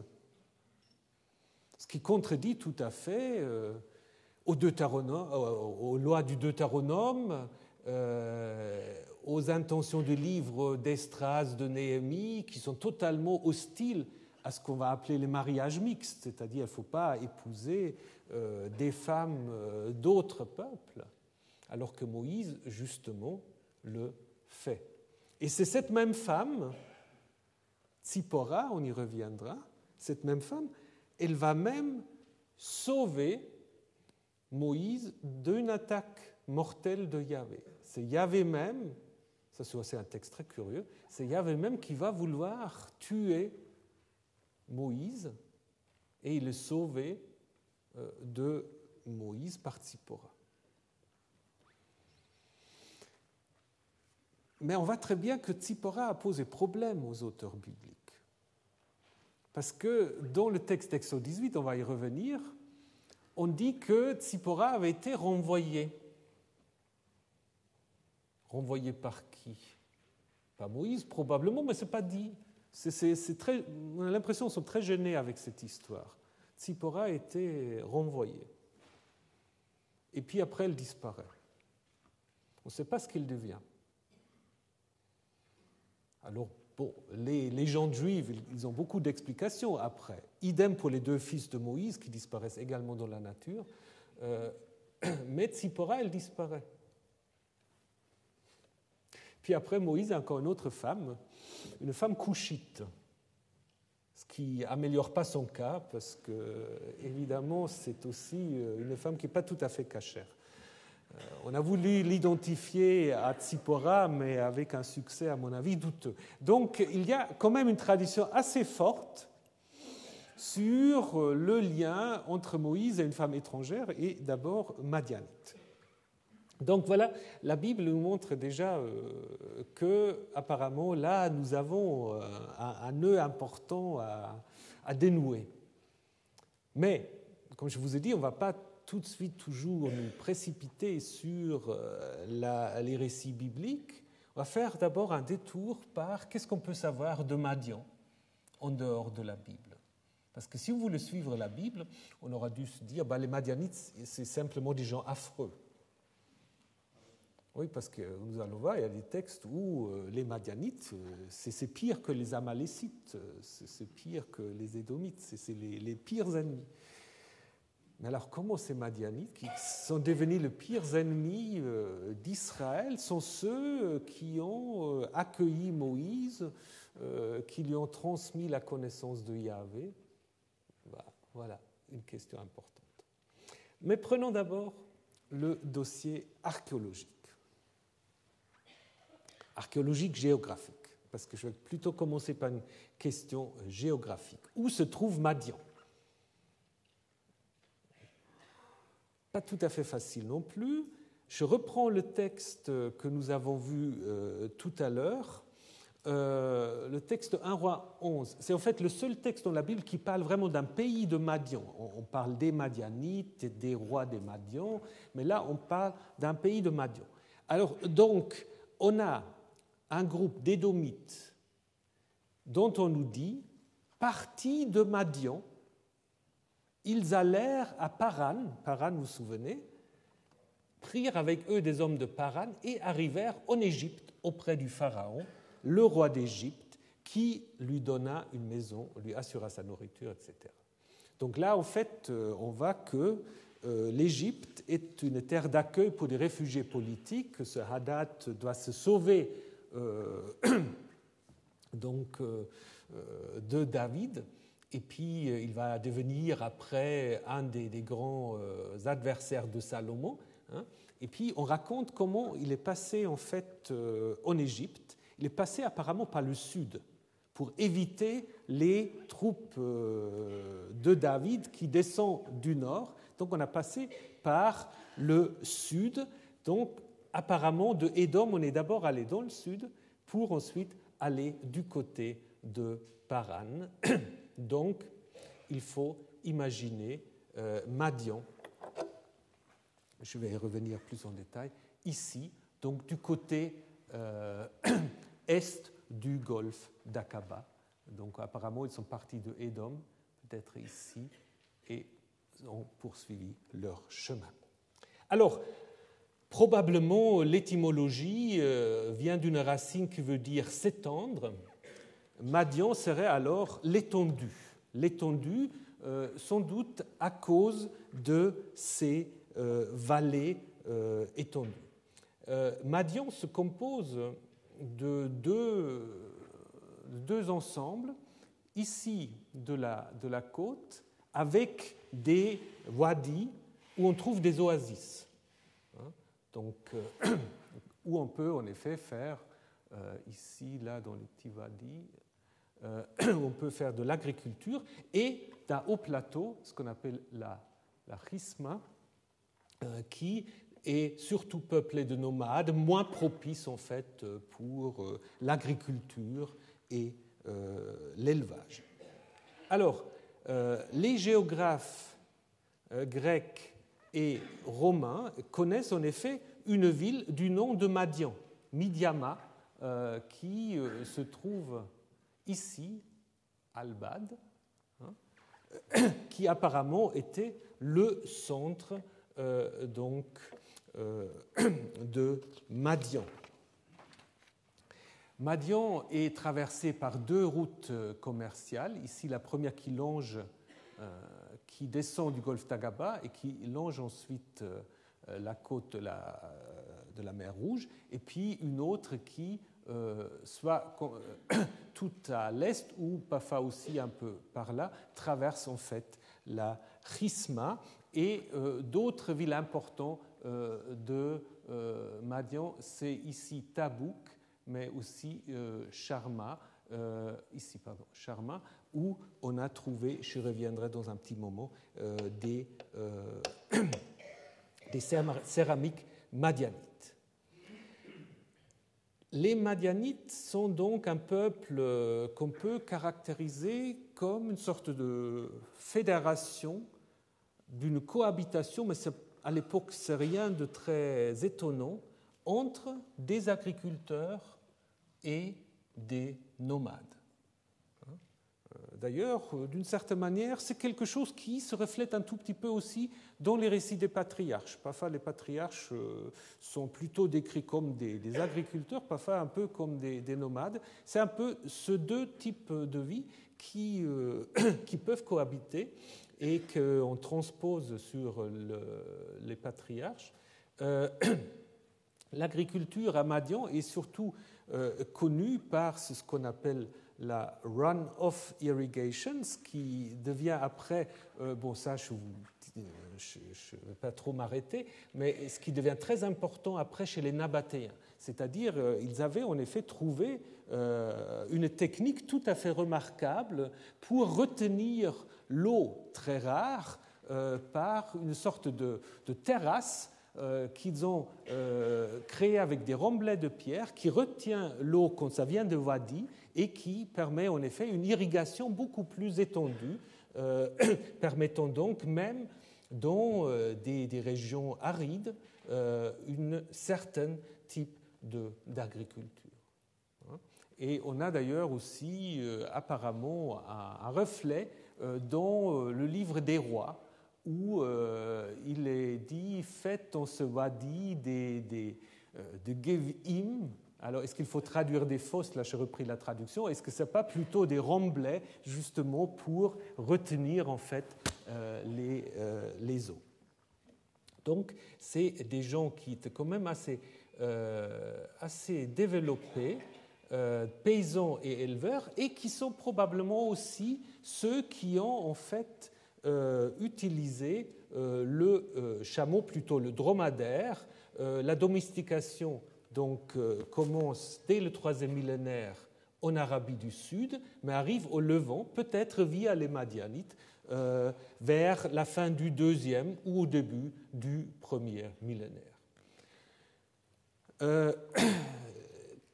Speaker 1: ce qui contredit tout à fait aux lois du Deutéronome, aux intentions du livre d'Esdras, de Néhémie, qui sont totalement hostiles à ce qu'on va appeler les mariages mixtes, c'est-à-dire qu'il ne faut pas épouser des femmes d'autres peuples, alors que Moïse, justement, le fait. Et c'est cette même femme, Tzipora, on y reviendra, cette même femme, elle va même sauver Moïse d'une attaque mortelle de Yahvé. C'est Yahvé même, ça c'est aussi un texte très curieux, c'est Yahvé même qui va vouloir tuer Moïse et il est sauvé de Moïse par Tzipora. Mais on voit très bien que Tzipora a posé problème aux auteurs bibliques. Parce que dans le texte d'Exode 18, on va y revenir, on dit que Tzipora avait été renvoyée. Renvoyée par qui? Pas Moïse, probablement, mais ce n'est pas dit. On a l'impression qu'ils sont très gênés avec cette histoire. Tzipora a été renvoyée. Et puis après, elle disparaît. On ne sait pas ce qu'il devient. Alors, bon, les légendes juives, ils ont beaucoup d'explications après. Idem pour les deux fils de Moïse qui disparaissent également dans la nature. Mais Tzipora, elle disparaît. Puis après, Moïse a encore une autre femme, une femme couchite, ce qui n'améliore pas son cas, parce que, évidemment, c'est aussi une femme qui n'est pas tout à fait cachère. On a voulu l'identifier à Tzipora, mais avec un succès, à mon avis, douteux. Donc, il y a quand même une tradition assez forte sur le lien entre Moïse et une femme étrangère, et d'abord madianite. Donc voilà, la Bible nous montre déjà que, apparemment, là, nous avons un nœud important à dénouer. Mais, comme je vous ai dit, on ne va pas tout de suite toujours nous précipiter sur les récits bibliques. On va faire d'abord un détour par qu'est-ce qu'on peut savoir de Madian en dehors de la Bible. Parce que si vous voulez suivre la Bible, on aura dû se dire les Madianites, c'est simplement des gens affreux. Oui, parce que nous allons voir, il y a des textes où les Madianites, c'est pire que les Amalécites, c'est pire que les Édomites, c'est les pires ennemis. Mais alors, comment ces Madianites, qui sont devenus les pires ennemis d'Israël, sont ceux qui ont accueilli Moïse, qui lui ont transmis la connaissance de Yahvé? Voilà, une question importante. Mais prenons d'abord le dossier archéologique. Archéologique géographique, parce que je vais plutôt commencer par une question géographique. Où se trouve Madian? Pas tout à fait facile non plus. Je reprends le texte que nous avons vu tout à l'heure, le texte 1 Roi 11. C'est en fait le seul texte dans la Bible qui parle vraiment d'un pays de Madian. On parle des Madianites, des rois des Madians, mais là on parle d'un pays de Madian. Alors donc, on a un groupe d'Édomites dont on nous dit, partis de Madian, ils allèrent à Paran, vous vous souvenez, prirent avec eux des hommes de Paran et arrivèrent en Égypte auprès du Pharaon, le roi d'Égypte, qui lui donna une maison, lui assura sa nourriture, etc. Donc là, en fait, on voit que l'Égypte est une terre d'accueil pour des réfugiés politiques, que ce Hadad doit se sauver donc, de David, et puis il va devenir après un des grands adversaires de Salomon. Hein. Et puis on raconte comment il est passé en fait en Égypte. Il est passé apparemment par le sud pour éviter les troupes de David qui descendent du nord. Donc on a passé par le sud. Donc apparemment de Édom, on est d'abord allé dans le sud pour ensuite aller du côté de Paran. Donc il faut imaginer Madian. Je vais y revenir plus en détail. Ici, donc du côté est du golfe d'Aqaba. Donc apparemment, ils sont partis de Édom, peut-être ici, et ont poursuivi leur chemin. Alors, probablement, l'étymologie vient d'une racine qui veut dire s'étendre. Madian serait alors l'étendue. L'étendue, sans doute à cause de ces vallées étendues. Madian se compose de deux ensembles, ici de la côte, avec des wadis où on trouve des oasis. Donc, où on peut en effet faire, ici, là, dans les petits wadis, où on peut faire de l'agriculture, et d'un haut plateau, ce qu'on appelle la Chisma, qui est surtout peuplé de nomades, moins propice en fait pour l'agriculture et l'élevage. Alors, les géographes grecs et romains connaissent en effet une ville du nom de Madian, Midiama, qui se trouve ici, Albad, qui apparemment était le centre donc de Madian. Madian est traversé par deux routes commerciales. Ici, la première qui longe, qui descend du golfe d'Aqaba et qui longe ensuite la côte de la mer Rouge, et puis une autre qui soit tout à l'est ou parfois aussi un peu par là, traverse en fait la Chisma. Et d'autres villes importantes de Madian, c'est ici Tabouk, mais aussi Sharma, Sharma, où on a trouvé, je reviendrai dans un petit moment, des céramiques madianites. Les Madianites sont donc un peuple qu'on peut caractériser comme une sorte de fédération d'une cohabitation, mais à l'époque, c'est rien de très étonnant, entre des agriculteurs et des nomades. D'ailleurs, d'une certaine manière, c'est quelque chose qui se reflète un tout petit peu aussi dans les récits des patriarches. Parfois, les patriarches sont plutôt décrits comme des agriculteurs, parfois un peu comme des nomades. C'est un peu ces deux types de vie qui peuvent cohabiter et qu'on transpose sur les patriarches. L'agriculture à Madian est surtout connue par ce qu'on appelle la run-off irrigation, ce qui devient après, bon ça je ne vais pas trop m'arrêter, mais ce qui devient très important après chez les Nabatéens. C'est-à-dire, ils avaient en effet trouvé une technique tout à fait remarquable pour retenir l'eau très rare par une sorte de terrasse qu'ils ont créée avec des remblais de pierre qui retient l'eau quand ça vient de wadi et qui permet en effet une irrigation beaucoup plus étendue, permettant donc même dans des régions arides un certain type d'agriculture. Et on a d'ailleurs aussi apparemment un reflet dans le livre des rois, où il est dit « faites en ce wadi de Gevim ». Alors, est-ce qu'il faut traduire des fosses? Là, j'ai repris la traduction. Est-ce que ce n'est pas plutôt des remblais, justement, pour retenir, en fait, les eaux? Donc, c'est des gens qui étaient quand même assez développés, paysans et éleveurs, et qui sont probablement aussi ceux qui ont en fait utilisé le chameau, plutôt le dromadaire. La domestication donc, commence dès le 3e millénaire en Arabie du Sud, mais arrive au Levant, peut-être via les Madianites, vers la fin du 2e ou au début du 1er millénaire.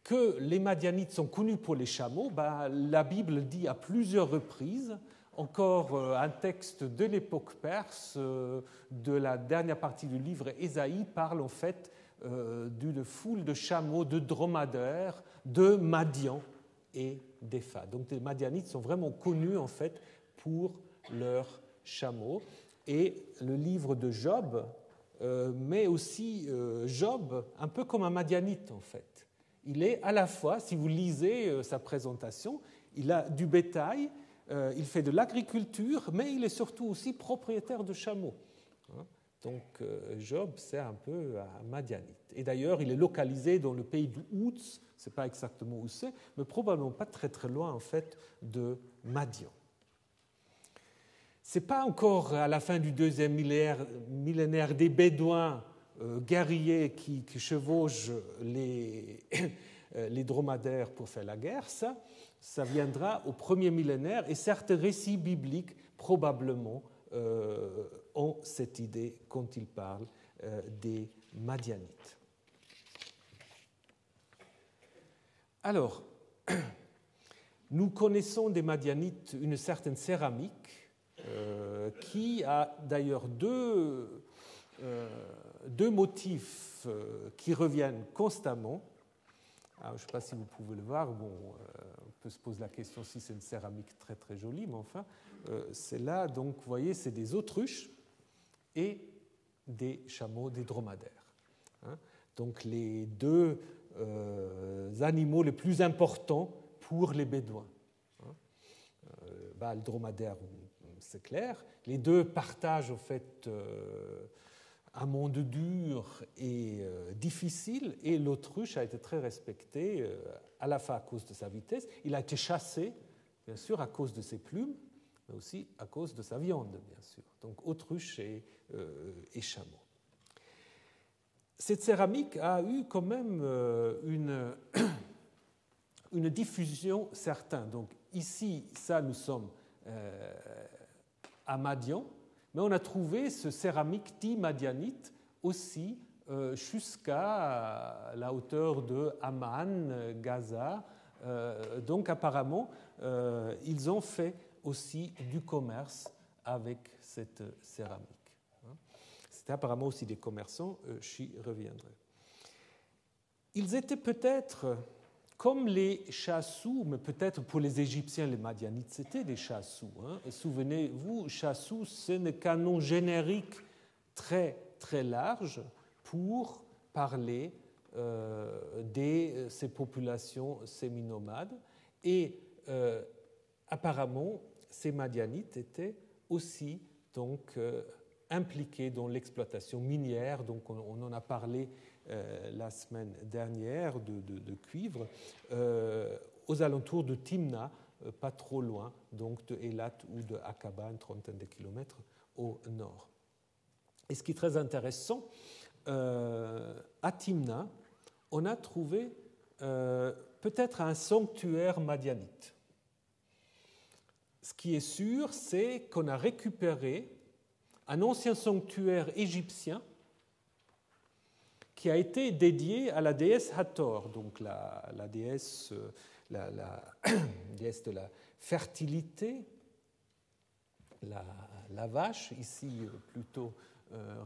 Speaker 1: Que les Madianites sont connus pour les chameaux, la Bible dit à plusieurs reprises, encore un texte de l'époque perse, de la dernière partie du livre Ésaïe, parle en fait d'une foule de chameaux, de dromadaires, de Madian et d'Épha. Donc les Madianites sont vraiment connus en fait pour leurs chameaux. Et le livre de Job met aussi Job un peu comme un Madianite en fait. Il est à la fois, si vous lisez sa présentation, il a du bétail, il fait de l'agriculture, mais il est surtout aussi propriétaire de chameaux. Donc Job, c'est un peu un Madianite. Et d'ailleurs, il est localisé dans le pays du Houts, je ne sais pas exactement où c'est, mais probablement pas très très loin en fait de Madian. Ce n'est pas encore à la fin du 2e millénaire des Bédouins guerriers qui chevauchent les dromadaires pour faire la guerre, ça viendra au 1er millénaire, et certains récits bibliques probablement ont cette idée quand ils parlent des Madianites. Alors, nous connaissons des Madianites une certaine céramique qui a d'ailleurs deux motifs qui reviennent constamment. Alors, je ne sais pas si vous pouvez le voir. Bon, on peut se poser la question si c'est une céramique très très jolie, mais enfin, c'est là. Donc, vous voyez, c'est des autruches et des chameaux, des dromadaires. Donc, les deux animaux les plus importants pour les Bédouins. Le dromadaire, c'est clair. Les deux partagent en fait un monde dur et difficile, et l'autruche a été très respecté, à la fois à cause de sa vitesse. Il a été chassé, bien sûr, à cause de ses plumes, mais aussi à cause de sa viande, bien sûr. Donc autruche et chameau. Cette céramique a eu quand même une diffusion certaine. Donc ici, nous sommes à Madian, mais on a trouvé ce céramique dit madianite aussi jusqu'à la hauteur de Amman, Gaza. Donc apparemment, ils ont fait aussi du commerce avec cette céramique. C'était apparemment aussi des commerçants, j'y reviendrai. Ils étaient peut-être comme les chassous, mais peut-être pour les Égyptiens, les Madianites, c'était des chassous. Souvenez-vous, chassous, c'est un canon générique très, très large pour parler de ces populations sémi-nomades. Et apparemment, ces Madianites étaient aussi donc, impliqués dans l'exploitation minière. Donc, on en a parlé la semaine dernière de cuivre, aux alentours de Timna, pas trop loin, donc de Eilat ou de Aqaba, une trentaine de kilomètres au nord. Et ce qui est très intéressant, à Timna, on a trouvé peut-être un sanctuaire madianite. Ce qui est sûr, c'est qu'on a récupéré un ancien sanctuaire égyptien qui a été dédié à la déesse Hathor, donc la déesse, déesse de la fertilité, la vache, ici plutôt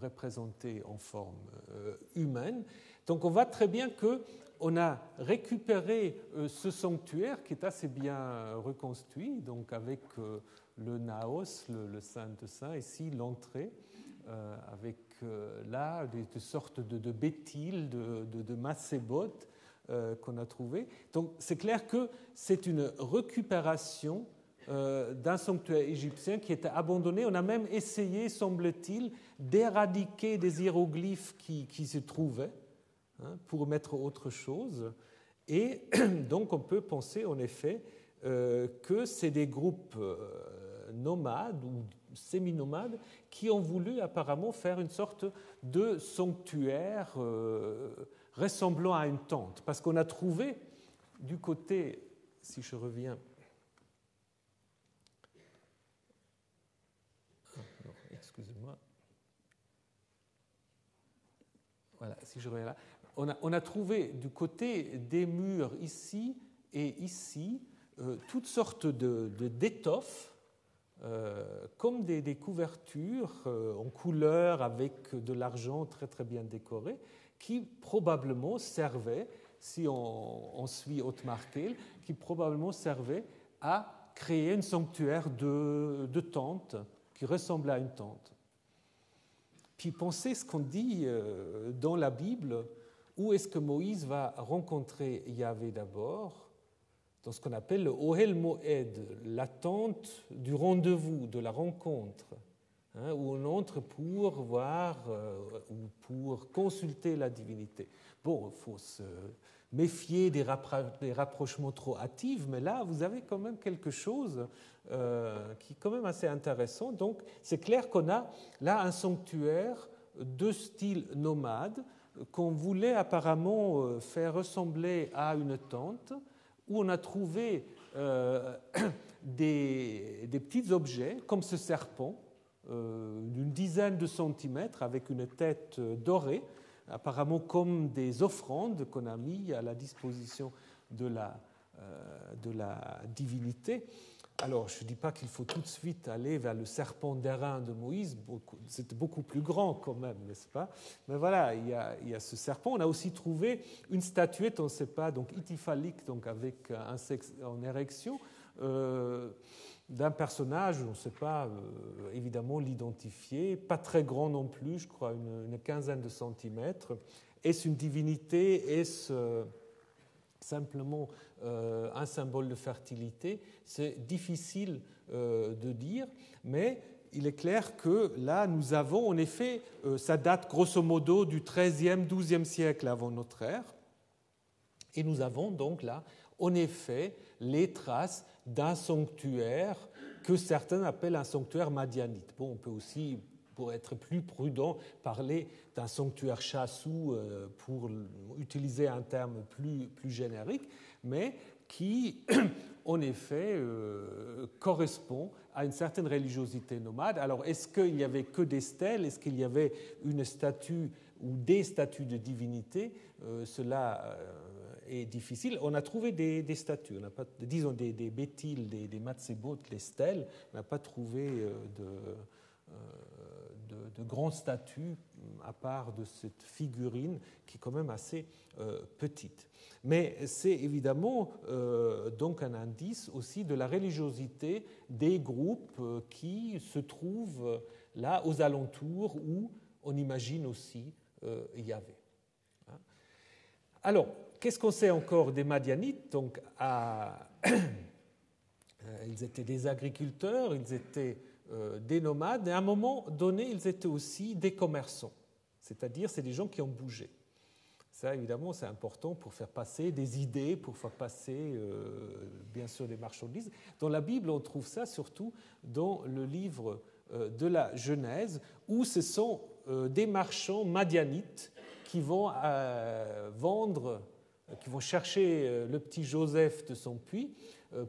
Speaker 1: représentée en forme humaine. Donc on voit très bien qu'on a récupéré ce sanctuaire qui est assez bien reconstruit, donc avec le naos, le saint de saints, ici l'entrée, avec là des sortes de bétiles, de macébotes qu'on a trouvées. Donc c'est clair que c'est une récupération d'un sanctuaire égyptien qui était abandonné. On a même essayé, semble-t-il, d'éradiquer des hiéroglyphes qui se trouvaient pour mettre autre chose. Et donc on peut penser en effet que c'est des groupes nomades ou semi-nomades qui ont voulu apparemment faire une sorte de sanctuaire ressemblant à une tente. Parce qu'on a trouvé du côté, si je reviens... non, excusez-moi. Voilà, si je reviens là. On a trouvé du côté des murs ici et ici toutes sortes d'étoffes, comme des couvertures en couleur avec de l'argent très très bien décoré, qui probablement servaient, si on suit Ottmar Kehl, qui probablement servaient à créer un sanctuaire de tente qui ressemble à une tente. Puis pensez ce qu'on dit dans la Bible, où est-ce que Moïse va rencontrer Yahvé d'abord, dans ce qu'on appelle le Ohel Moed, l'attente du rendez-vous, de la rencontre, où on entre pour voir ou pour consulter la divinité. Bon, il faut se méfier des rapprochements trop hâtifs, mais là, vous avez quand même quelque chose qui est quand même assez intéressant. Donc, c'est clair qu'on a là un sanctuaire de style nomade qu'on voulait apparemment faire ressembler à une tente, où on a trouvé des petits objets, comme ce serpent, d'une dizaine de centimètres, avec une tête dorée, apparemment comme des offrandes qu'on a mis à la disposition de la divinité. Alors, je ne dis pas qu'il faut tout de suite aller vers le serpent d'airain de Moïse, c'était beaucoup plus grand quand même, n'est-ce pas? Mais voilà, il y a ce serpent. On a aussi trouvé une statuette, on ne sait pas, donc ityphalique, donc avec un sexe en érection, d'un personnage, on ne sait pas évidemment l'identifier, pas très grand non plus, je crois une quinzaine de centimètres. Est-ce une divinité? Est-ce simplement un symbole de fertilité? C'est difficile de dire, mais il est clair que là, nous avons en effet, ça date grosso modo du XIIIe, XIIe siècle avant notre ère, et nous avons donc là, en effet, les traces d'un sanctuaire que certains appellent un sanctuaire madianite. Bon, on peut aussi, pour être plus prudent, parler d'un sanctuaire chassou pour utiliser un terme plus générique, mais qui, en effet, correspond à une certaine religiosité nomade. Alors, est-ce qu'il n'y avait que des stèles? Est-ce qu'il y avait une statue ou des statues de divinité? Cela est difficile. On a trouvé des statues, on n'a pas, disons des béthyles, des matsébot, les stèles. On n'a pas trouvé de grandes statues à part de cette figurine qui est quand même assez petite. Mais c'est évidemment donc un indice aussi de la religiosité des groupes qui se trouvent là aux alentours où on imagine aussi Yahvé. Alors, qu'est-ce qu'on sait encore des Madianites? Donc, ils étaient des agriculteurs, ils étaient des nomades, et à un moment donné, ils étaient aussi des commerçants, c'est-à-dire c'est des gens qui ont bougé. Ça, évidemment, c'est important pour faire passer des idées, pour faire passer, bien sûr, des marchandises. Dans la Bible, on trouve ça surtout dans le livre de la Genèse, où ce sont des marchands madianites qui vont vendre, qui vont chercher le petit Joseph de son puits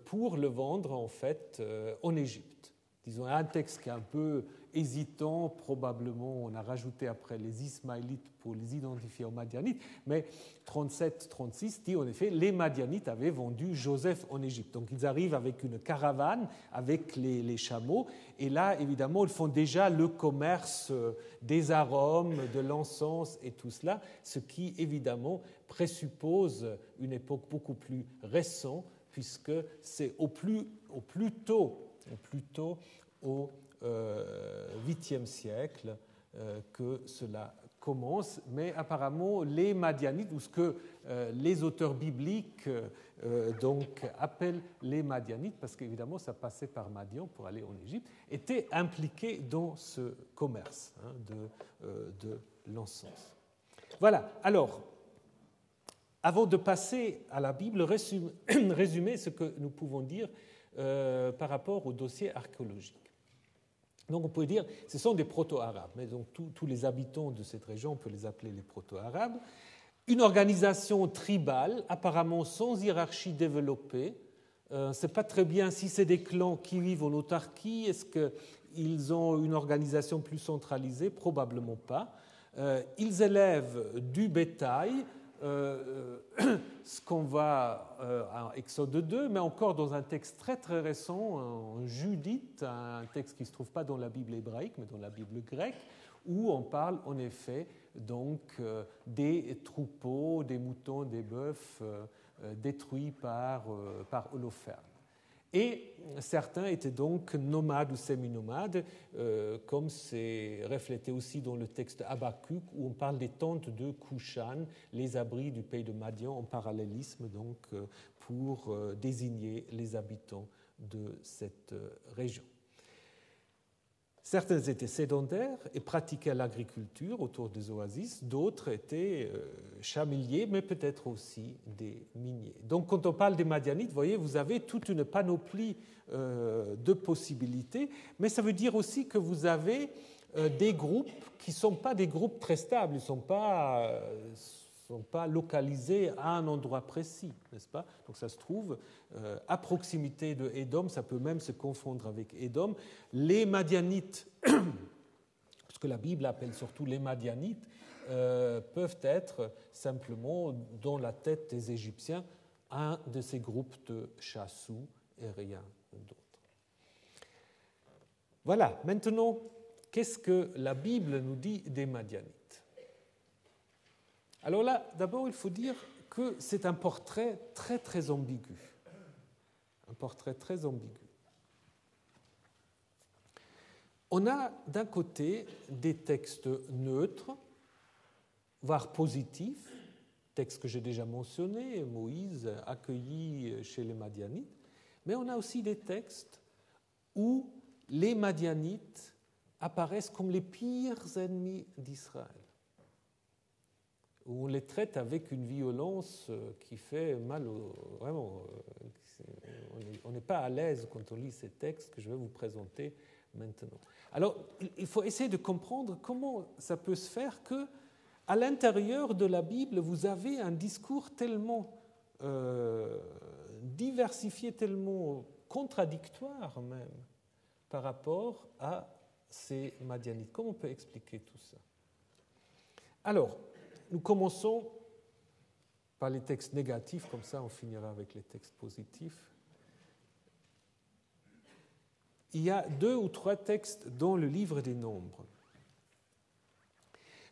Speaker 1: pour le vendre, en fait, en Égypte. Disons, un texte qui est un peu hésitant, probablement on a rajouté après les Ismaélites pour les identifier aux Madianites, mais 37-36 dit en effet les Madianites avaient vendu Joseph en Égypte. Donc ils arrivent avec une caravane, avec les chameaux, et là évidemment ils font déjà le commerce des arômes, de l'encens et tout cela, ce qui évidemment présuppose une époque beaucoup plus récente, puisque c'est au plus tôt au 8e siècle que cela commence, mais apparemment les Madianites, ou ce que les auteurs bibliques donc appellent les Madianites, parce qu'évidemment ça passait par Madian pour aller en Égypte, étaient impliqués dans ce commerce de l'encens. Voilà, alors, Avant de passer à la Bible, résumer ce que nous pouvons dire par rapport au dossier archéologique. Donc on peut dire que ce sont des proto-arabes, mais donc tous les habitants de cette région, on peut les appeler les proto-arabes. Une organisation tribale, apparemment sans hiérarchie développée. On ne sait pas très bien si c'est des clans qui vivent en autarkie. Est-ce qu'ils ont une organisation plus centralisée? Probablement pas. Ils élèvent du bétail, ce qu'on voit en Exode 2, mais encore dans un texte très très récent, en Judith, un texte qui ne se trouve pas dans la Bible hébraïque, mais dans la Bible grecque, où on parle en effet donc des troupeaux, des moutons, des bœufs détruits par Holoferne. Et certains étaient donc nomades ou semi-nomades, comme c'est reflété aussi dans le texte Habakkuk, où on parle des tentes de Kushan, les abris du pays de Madian, en parallélisme donc pour désigner les habitants de cette région. Certains étaient sédentaires et pratiquaient l'agriculture autour des oasis, d'autres étaient chameliers, mais peut-être aussi des miniers. Donc quand on parle des Madianites, vous voyez, vous avez toute une panoplie de possibilités, mais ça veut dire aussi que vous avez des groupes qui ne sont pas des groupes très stables, ils ne sont pas localisés à un endroit précis, n'est-ce pas? Donc ça se trouve à proximité de Édom, ça peut même se confondre avec Édom. Les Madianites, ce que la Bible appelle surtout les Madianites, peuvent être simplement, dans la tête des Égyptiens, un de ces groupes de chassous et rien d'autre. Voilà, maintenant, qu'est-ce que la Bible nous dit des Madianites? Alors là, d'abord, il faut dire que c'est un portrait très, très ambigu. Un portrait très ambigu. On a d'un côté des textes neutres, voire positifs, textes que j'ai déjà mentionnés, Moïse accueilli chez les Madianites, mais on a aussi des textes où les Madianites apparaissent comme les pires ennemis d'Israël, où on les traite avec une violence qui fait mal, vraiment, on n'est pas à l'aise quand on lit ces textes que je vais vous présenter maintenant. Alors, il faut essayer de comprendre comment ça peut se faire que, à l'intérieur de la Bible, vous avez un discours tellement diversifié, tellement contradictoire même, par rapport à ces Madianites. Comment on peut expliquer tout ça? Alors, nous commençons par les textes négatifs, comme ça on finira avec les textes positifs. Il y a 2 ou 3 textes dans le livre des Nombres.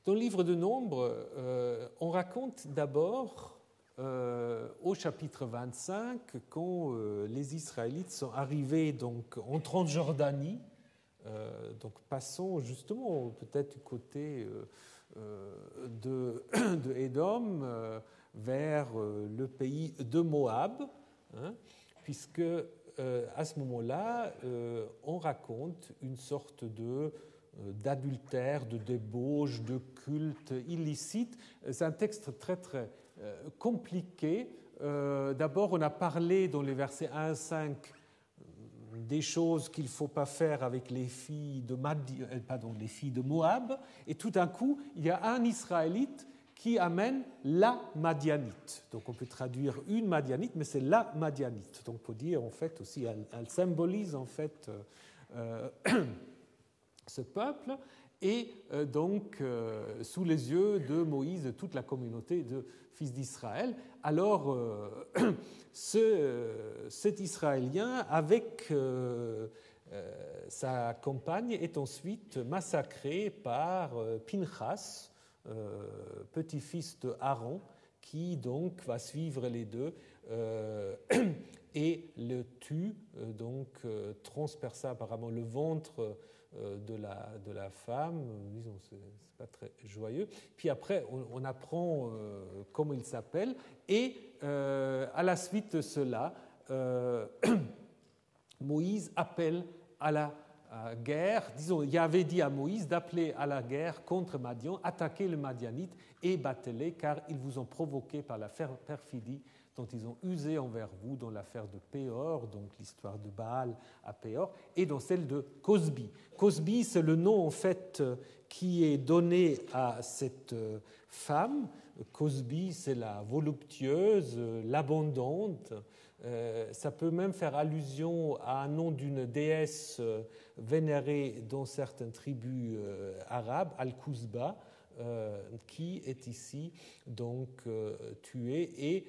Speaker 1: Dans le livre des Nombres, on raconte d'abord, au chapitre 25, quand les Israélites sont arrivés donc, en Transjordanie, donc passons justement peut-être du côté de Édom vers le pays de Moab, puisque à ce moment-là, on raconte une sorte d'adultère, de débauche, de culte illicite. C'est un texte très très compliqué. D'abord, on a parlé dans les versets 1 à 5 des choses qu'il ne faut pas faire avec les filles de Moab, et tout d'un coup, il y a un Israélite qui amène la Madianite. Donc on peut traduire une Madianite, mais c'est la Madianite. Donc on peut dire en fait aussi, elle symbolise en fait ce peuple, et donc sous les yeux de Moïse, de toute la communauté de fils d'Israël. Alors cet Israélien avec sa compagne est ensuite massacré par Pinchas, petit-fils de Aaron, qui donc va suivre les deux et le tue, donc transperça apparemment le ventre de la femme. Disons, c'est pas très joyeux. Puis après, on apprend comment il s'appelle, et à la suite de cela, Moïse appelle à guerre, disons, Yahvé dit à Moïse d'appeler à la guerre contre Madian, attaquez les Madianites et battez-les, car ils vous ont provoqué par la perfidie dont ils ont usé envers vous dans l'affaire de Péor, donc l'histoire de Baal à Péor, et dans celle de Cosbi. Cosbi, c'est le nom en fait qui est donné à cette femme. Cosbi, c'est la voluptueuse, l'abondante. Ça peut même faire allusion à un nom d'une déesse vénérée dans certaines tribus arabes, Al-Kuzba, qui est ici donc tuée, et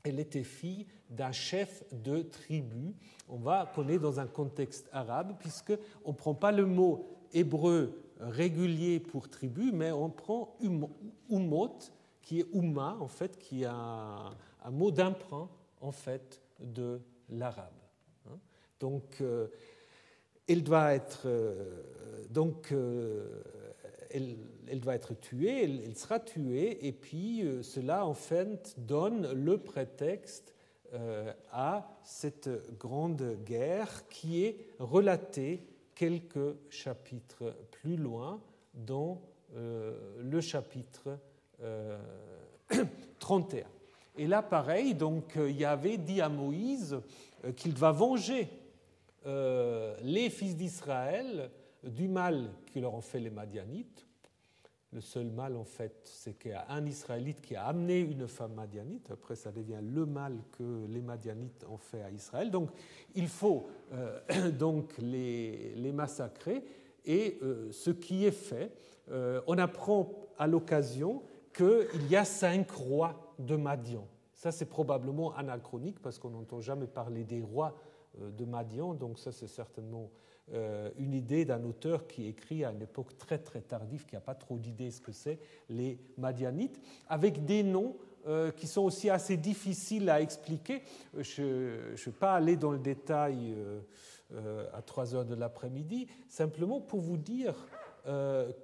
Speaker 1: elle était fille d'un chef de tribu. On va connaître dans un contexte arabe, puisqu'on ne prend pas le mot hébreu régulier pour tribu, mais on prend umot, qui est Oumma, en fait, qui est un mot d'emprunt, en fait, de l'arabe. Donc, elle doit être, elle doit être tuée, elle sera tuée, et puis cela, en fait, donne le prétexte à cette grande guerre qui est relatée quelques chapitres plus loin, dans le chapitre 31. Et là, pareil, donc Yahvé dit à Moïse qu'il va venger les fils d'Israël du mal que leur ont fait les Madianites. Le seul mal, en fait, c'est qu'il y a un Israélite qui a amené une femme madianite. Après, ça devient le mal que les Madianites ont fait à Israël. Donc, il faut donc les massacrer. Et ce qui est fait, on apprend à l'occasion qu'il y a 5 rois de Madian. Ça, c'est probablement anachronique parce qu'on n'entend jamais parler des rois de Madian. Donc, ça, c'est certainement une idée d'un auteur qui écrit à une époque très très tardive, qui n'a pas trop d'idées ce que c'est, les Madianites, avec des noms qui sont aussi assez difficiles à expliquer. Je ne vais pas aller dans le détail à 3 heures de l'après-midi, simplement pour vous dire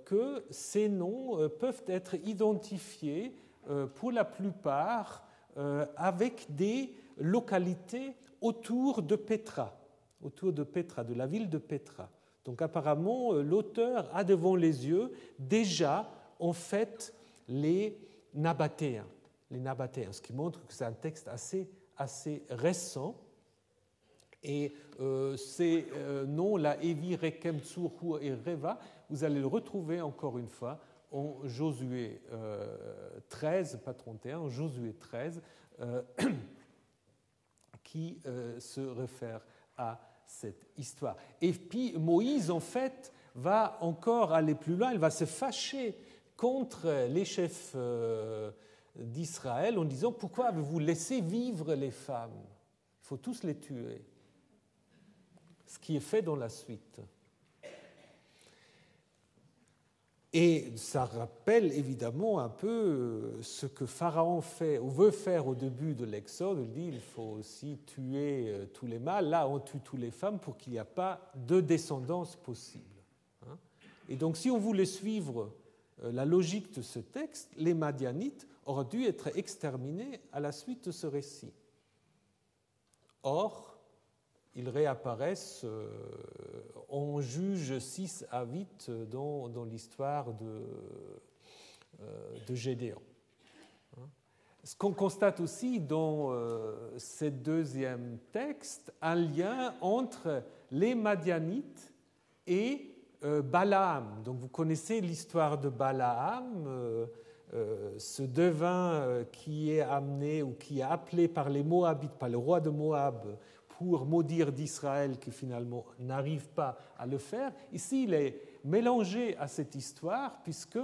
Speaker 1: que ces noms peuvent être identifiés pour la plupart avec des localités autour de Pétra, de la ville de Pétra. Donc apparemment, l'auteur a devant les yeux déjà, en fait, les Nabatéens, ce qui montre que c'est un texte assez récent. Et ces noms-là, Évi, Rekem, Tsur, Hur et Reva, vous allez le retrouver encore une fois en Josué 13, pas 31, en Josué 13, qui se réfère à cette histoire. Et puis Moïse, en fait, va encore aller plus loin, il va se fâcher contre les chefs d'Israël en disant « Pourquoi avez-vous laissé vivre les femmes ? Il faut tous les tuer. » Ce qui est fait dans la suite. Et ça rappelle évidemment un peu ce que Pharaon fait ou veut faire au début de l'Exode. Il dit il faut aussi tuer tous les mâles. Là, on tue toutes les femmes pour qu'il n'y ait pas de descendance possible. Et donc, si on voulait suivre la logique de ce texte, les Madianites auraient dû être exterminés à la suite de ce récit. Or, ils réapparaissent en Juge 6 à 8 dans l'histoire de Gédéon. Ce qu'on constate aussi dans ce deuxième texte, un lien entre les Madianites et Balaam. Donc vous connaissez l'histoire de Balaam, ce devin qui est amené ou qui est appelé par les Moabites, par le roi de Moab, pour maudire d'Israël qui finalement n'arrive pas à le faire. Ici, il est mélangé à cette histoire puisque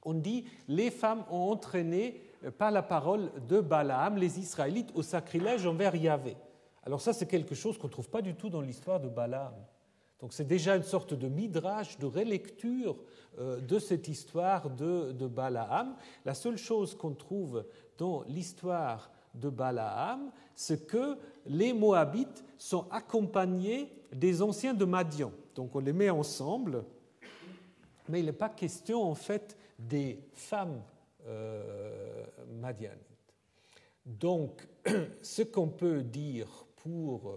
Speaker 1: on dit les femmes ont entraîné par la parole de Balaam les Israélites au sacrilège envers Yahvé. Alors ça, c'est quelque chose qu'on ne trouve pas du tout dans l'histoire de Balaam. Donc c'est déjà une sorte de midrash, de relecture de cette histoire de Balaam. La seule chose qu'on trouve dans l'histoire de Balaam, c'est que les Moabites sont accompagnés des anciens de Madian. Donc on les met ensemble, mais il n'est pas question en fait des femmes madianites. Donc ce qu'on peut dire pour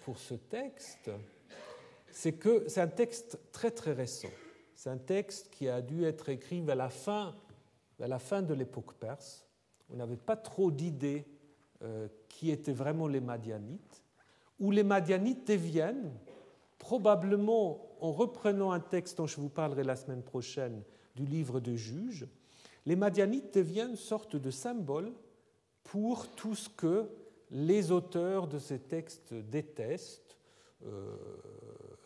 Speaker 1: pour ce texte, c'est que c'est un texte très très récent. C'est un texte qui a dû être écrit vers la fin de l'époque perse. On n'avait pas trop d'idées qui étaient vraiment les Madianites, où les Madianites deviennent, probablement en reprenant un texte dont je vous parlerai la semaine prochaine, du livre de Juges, les Madianites deviennent une sorte de symbole pour tout ce que les auteurs de ces textes détestent,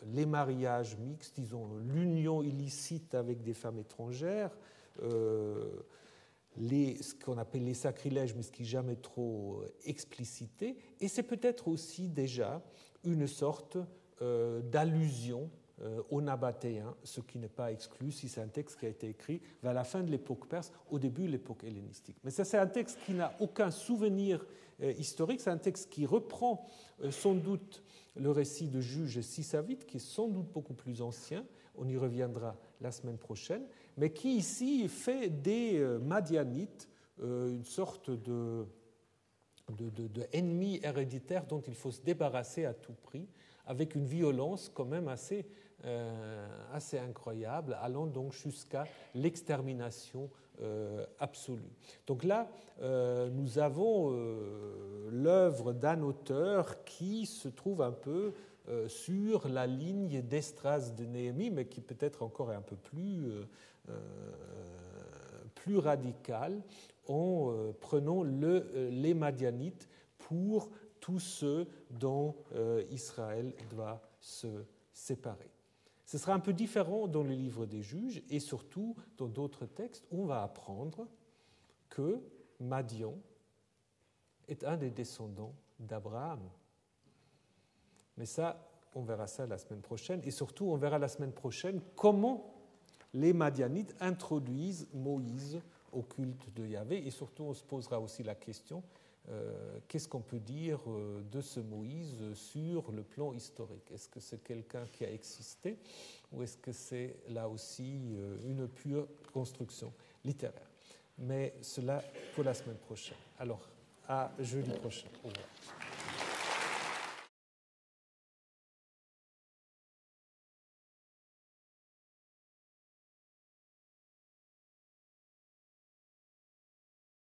Speaker 1: les mariages mixtes, disons l'union illicite avec des femmes étrangères, ce qu'on appelle les sacrilèges, mais ce qui n'est jamais trop explicité, et c'est peut-être aussi déjà une sorte d'allusion aux Nabatéens, ce qui n'est pas exclu si c'est un texte qui a été écrit vers la fin de l'époque perse, au début de l'époque hellénistique. Mais ça, c'est un texte qui n'a aucun souvenir historique, c'est un texte qui reprend sans doute le récit de Juges 6 à 8, qui est sans doute beaucoup plus ancien, on y reviendra la semaine prochaine, mais qui ici fait des Madianites une sorte de ennemi héréditaire dont il faut se débarrasser à tout prix, avec une violence quand même assez incroyable, allant donc jusqu'à l'extermination absolue. Donc là, nous avons l'œuvre d'un auteur qui se trouve un peu sur la ligne d'Esdras de Néhémie, mais qui peut-être encore est un peu plus radical, en prenant les Madianites pour tous ceux dont Israël doit se séparer. Ce sera un peu différent dans le livre des Juges et surtout dans d'autres textes où on va apprendre que Madian est un des descendants d'Abraham. Mais ça, on verra ça la semaine prochaine. Et surtout, on verra la semaine prochaine comment les Madianites introduisent Moïse au culte de Yahvé. Et surtout, on se posera aussi la question, qu'est-ce qu'on peut dire de ce Moïse sur le plan historique? Est-ce que c'est quelqu'un qui a existé ou est-ce que c'est là aussi une pure construction littéraire? Mais cela pour la semaine prochaine. Alors, à jeudi prochain. Au revoir.